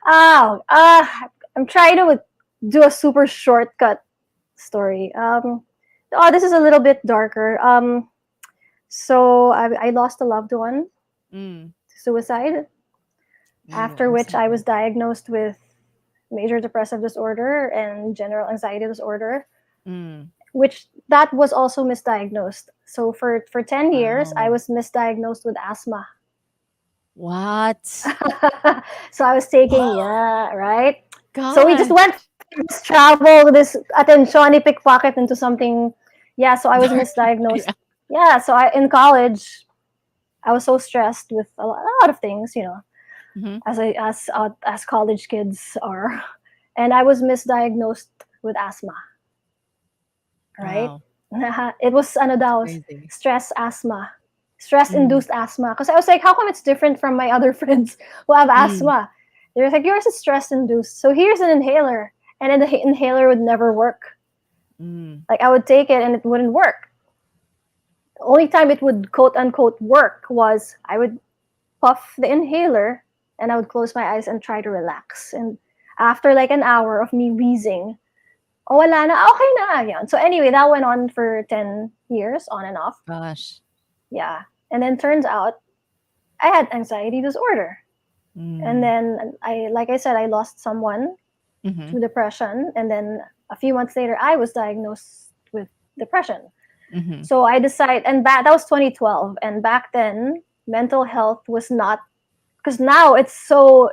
Oh, I'm trying to do a super shortcut story. Oh, this is a little bit darker. So I lost a loved one Mm. to suicide, after I'm which I sorry. was diagnosed with major depressive disorder and general anxiety disorder, Mm. which that was also misdiagnosed. So for 10 years, I Wow. was misdiagnosed with asthma. What? So I was taking, yeah, right? So we just Gosh. went this travel, this attention, pickpocket into something. Yeah, so I was misdiagnosed. Yeah. Yeah, so I in college, I was so stressed with a lot of things, Mhm. as college kids are, and I was misdiagnosed with asthma. Right? Wow. It was ano That's daw, crazy. stress asthma, stress Mm. induced asthma. Because I was like, how come it's different from my other friends who have Mm. asthma? They're like, yours is stress induced. So here's an inhaler, and then the inhaler would never work. Mm. Like I would take it and it wouldn't work. The only time it would quote unquote work was I would puff the inhaler and I would close my eyes and try to relax. And after like an hour of me wheezing, oh, wala na, okay na. Yan. So anyway, that went on for 10 years, on and off. Gosh. Yeah. And then turns out I had anxiety disorder. And Mm. then like I said, I lost someone Mhm. to depression. And then a few months later, I was diagnosed with depression. Mhm. So I decided, and that was 2012. And back then, mental health was not, because now it's so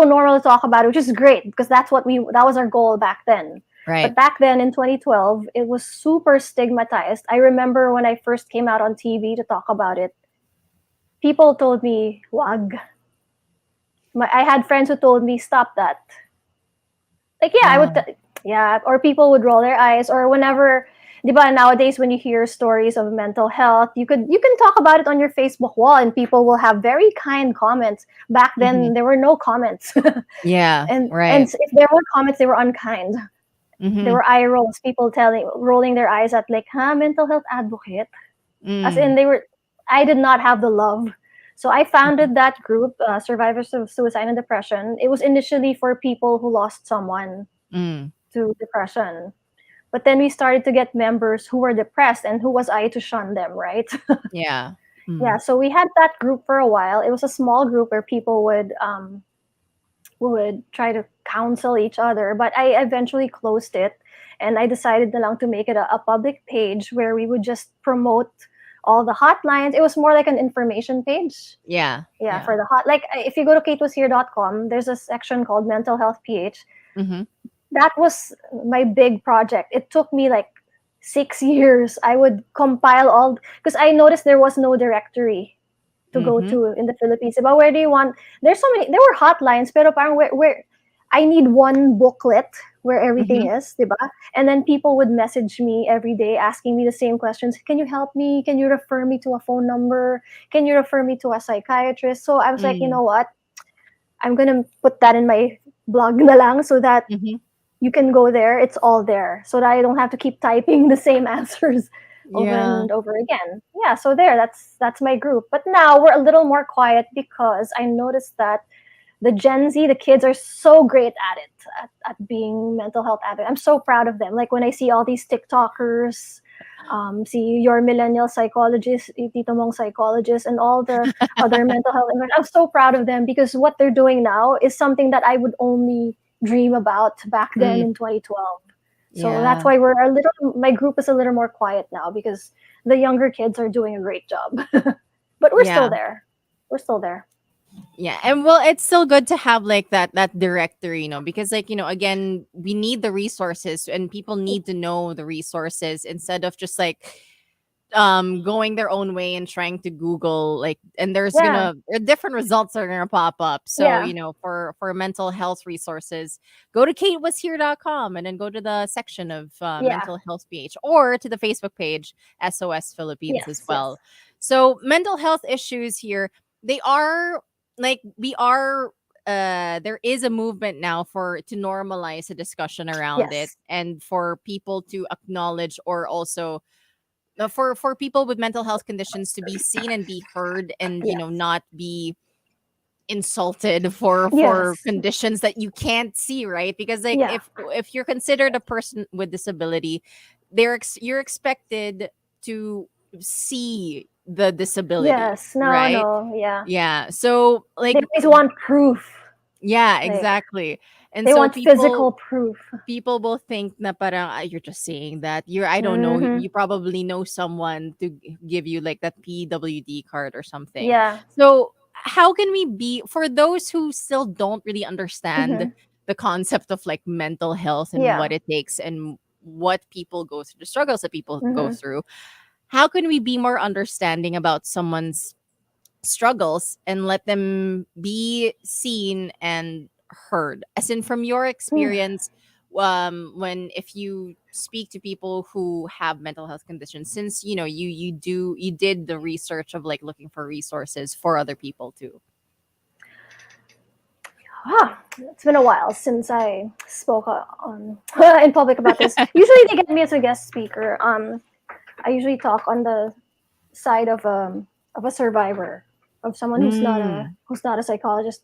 normal to talk about it, which is great because that was our goal back then. But Right. back then in 2012, it was super stigmatized. I remember when I first came out on TV to talk about it, people told me, wag. I had friends who told me, stop that. Like, yeah, Wow. yeah, or people would roll their eyes, or whenever, di ba, nowadays when you hear stories of mental health, you can talk about it on your Facebook wall, and people will have very kind comments. Back then, Mhm. there were no comments. Yeah. And Right. if there were comments, they were unkind. There Mhm. were eye rolls, people rolling their eyes at like, huh, mental health advocate. As in, Mm. I did not have the love. So I Mhm. founded that group, Survivors of Suicide and Depression. It was initially for people who lost someone Mm. to depression. But then we started to get members who were depressed, and who was I to shun them, right? Yeah. Yeah, Mm. so we had that group for a while. It was a small group where people would try to counsel each other, but I eventually closed it, and I decided na lang to make it a public page where we would just promote all the hotlines. It was more like an information page. Yeah. Yeah, Yeah. for the hot, like if you go to katewashere.com, there's a section called Mental Health PH. Mhm. That was my big project. It took me like 6 years. I would compile all, because I noticed there was no directory to go Mhm. to in the Philippines. But where do you want? There's so many. There were hotlines, pero parang where I need one booklet where everything Mhm. is, diba? And then people would message me every day asking me the same questions. Can you help me? Can you refer me to a phone number? Can you refer me to a psychiatrist? So I was like, you Mm. know what? I'm gonna put that in my blog na lang so that Mhm. you can go there. It's all there, so that I don't have to keep typing the same answers over Yeah. and over again. Yeah, so there, that's my group. But now we're a little more quiet because I noticed that the Gen Z, the kids are so great at it, at being mental health advocates. I'm so proud of them. Like when I see all these TikTokers, see your millennial psychologist, Tito Mong psychologist, and all the other mental health. I'm so proud of them because what they're doing now is something that I would only dream about back then Mm. in 2012. So that's Yeah. why my group is a little more quiet now because the younger kids are doing a great job. But we're still Yeah. there. We're still there. Yeah, and well, it's still good to have like that directory, because like, again, we need the resources and people need to know the resources instead of just like going their own way and trying to Google, like, and there's Yeah. gonna different results are gonna pop up. So, Yeah. for mental health resources, go to katewashere.com and then go to the section of Yeah. mental health ph, or to the Facebook page SOS Philippines as Yes. Yes. well. So mental health issues here, they are like, we are there is a movement now for to normalize a discussion around it Yes. and for people to acknowledge, or also for people with mental health conditions to be seen and be heard, and Yes. not be insulted for Yes. conditions that you can't see, right? Because like Yeah. if you're considered a person with disability, you're expected to see the disability, Yes. No, right? no. Yeah. Yeah. So They like, always want proof. yeah, Like, exactly. And they so want physical proof. people will think na parang, "Ah, you're just saying that. I don't know, Mm-hmm. you probably know someone to give you like that PWD card or something." Yeah. So how can we be, for those who still don't really understand Mm-hmm. the concept of like mental health and Yeah. what it takes and what people go through, the struggles that people go Mm-hmm. through, how can we be more understanding about someone's struggles and let them be seen and heard, as in from your experience, when if you speak to people who have mental health conditions, since you did the research of like looking for resources for other people too. It's been a while since I spoke on in public about this. Usually they get me as a guest speaker. I usually talk on the side of a survivor, of someone Mm. who's not a psychologist,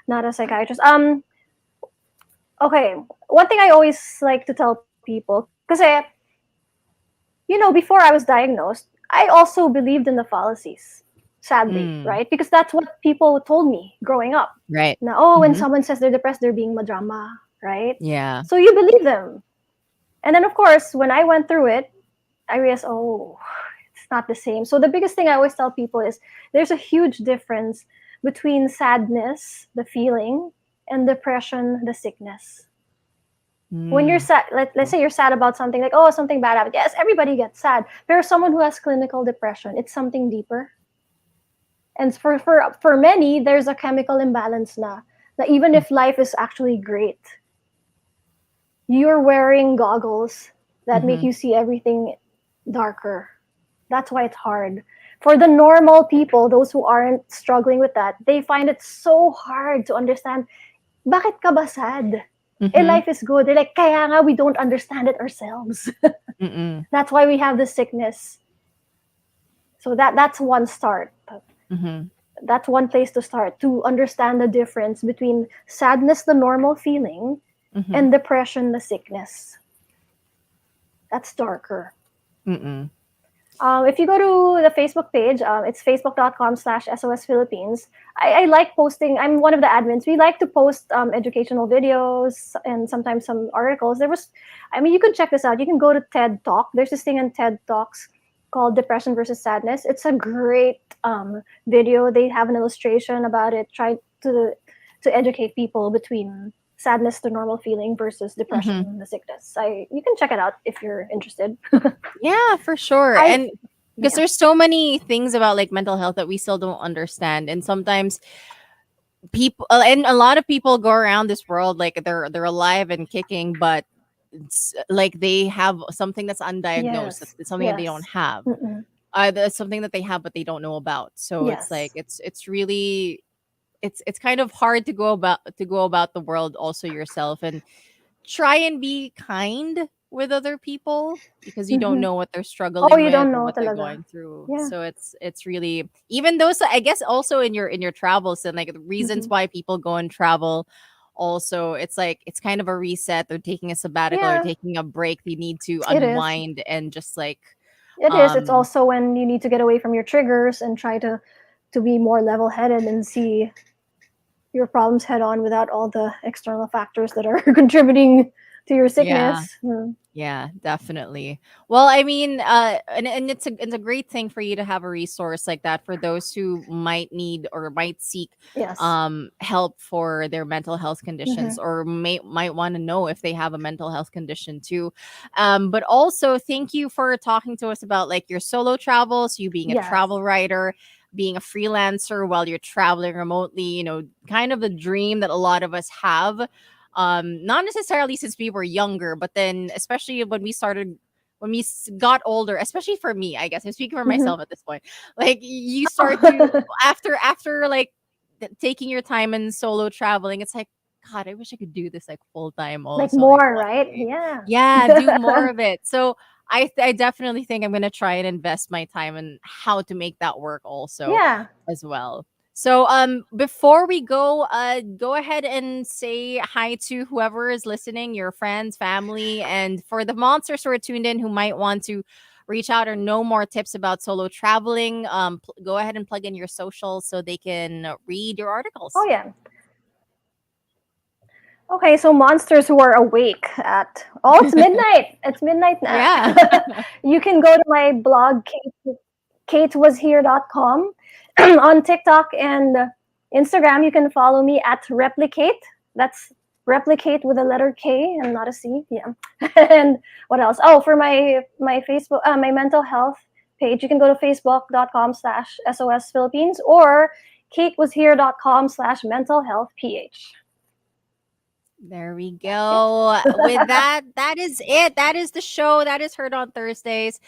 not a psychiatrist. Okay, one thing I always like to tell people, because before I was diagnosed, I also believed in the fallacies, sadly, Mm. right? Because that's what people told me growing up. Right. Now, oh, when Mm-hmm. someone says they're depressed, they're being madrama, right? Yeah. So you believe them. And then, of course, when I went through it, I realized, oh, it's not the same. So the biggest thing I always tell people is there's a huge difference between sadness, the feeling, and depression, the sickness. When you're Mm. sad, let's say you're sad about something, like, oh, something bad happened. Yes, everybody gets sad. There's someone who has clinical depression. It's something deeper. And for many, there's a chemical imbalance na, that even if life is actually great, you're wearing goggles that make Mm-hmm. you see everything darker. That's why it's hard. For the normal people, those who aren't struggling with that, they find it so hard to understand, bakit ka ba sad? Mm-hmm. Life is good. They're like, kaya nga we don't understand it ourselves. Mm-mm. That's why we have the sickness. So that's one start. Mm-hmm. That's one place to start, to understand the difference between sadness, the normal feeling, Mm-hmm. and depression, the sickness. That's darker. Mm-mm. If you go to the Facebook page, it's facebook.com/SOS Philippines. I like posting. I'm one of the admins. We like to post educational videos and sometimes some articles. You can check this out. You can go to TED Talk. There's this thing in TED Talks called Depression versus Sadness. It's a great video. They have an illustration about it, trying to educate people between sadness, the normal feeling, versus depression, Mm-hmm. the sickness. You can check it out if you're interested. Yeah, for sure. I And because yeah. there's so many things about like mental health that we still don't understand, and sometimes people and a lot of people go around this world like they're alive and kicking, but it's like they have something that's undiagnosed, Yes. that's something that they don't Yes. have. Mm-mm. That's something that they have but they don't know about. So it's like Yes. it's really it's kind of hard to go about the world also yourself and try and be kind with other people, because you don't Mm-hmm. know what they're Oh, struggling you with don't or know what they're talaga. going through. Yeah. So it's really, even though, so I guess also in your travels and like the reasons Mm-hmm. why people go and travel, also it's like it's kind of a reset. They're taking a sabbatical or Yeah, taking a break. They need to it is. unwind and just like It is. It's um also when you need to get away from your triggers and try to be more level-headed and see your problems head on without all the external factors that are contributing to your yeah. sickness. Mm. Yeah, definitely. Well, I mean, and it's a great thing for you to have a resource like that for those who might need or might seek Yes. help for their mental health conditions, Mm-hmm. or might want to know if they have a mental health condition too. But also thank you for talking to us about like your solo travels, you being a Yes. travel writer, being a freelancer while you're traveling remotely, kind of the dream that a lot of us have, not necessarily since we were younger, but then especially when we started, when we got older, especially for me, I guess I'm speaking for Mm-hmm. myself at this point, like you start to, after like taking your time and solo traveling, it's like, god, I wish I could do this like full time Like also, like more, one right? day. Yeah. Yeah, do more of it. So I definitely think I'm gonna try and invest my time in how to make that work also Yeah. as well. So before we go ahead and say hi to whoever is listening, your friends, family, and for the monsters who are tuned in who might want to reach out or know more tips about solo traveling, go ahead and plug in your socials so they can read your Oh articles. yeah. Okay, so monsters who are awake at it's midnight. It's midnight now. Yeah. You can go to my blog katewashere.com. On TikTok and Instagram, you can follow me at replicate. That's replicate with a letter K and not a C. Yeah. And what else? Oh, for my Facebook, my mental health page, you can go to facebook.com/SOS Philippines or katewashere.com/mental health PH. There we That's it. go. With that, that is it. That is the show. That is heard on Thursdays.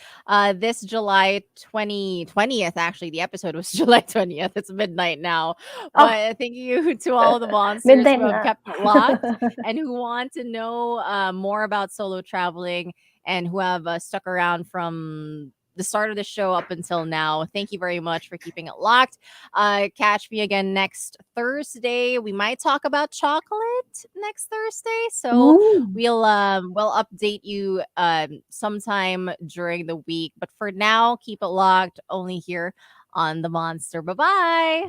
This July 20th. Actually, the episode was July 20th. It's midnight now. Oh, But thank you to all the monsters midnight who have na. kept it locked and who want to know more about solo traveling and who have stuck around from the start of the show up until now. Thank you very much for keeping it locked. Catch me again next Thursday. We might talk about chocolate next Thursday, so Ooh. we'll update you sometime during the week. But for now, keep it locked only here on the Monster. Bye bye.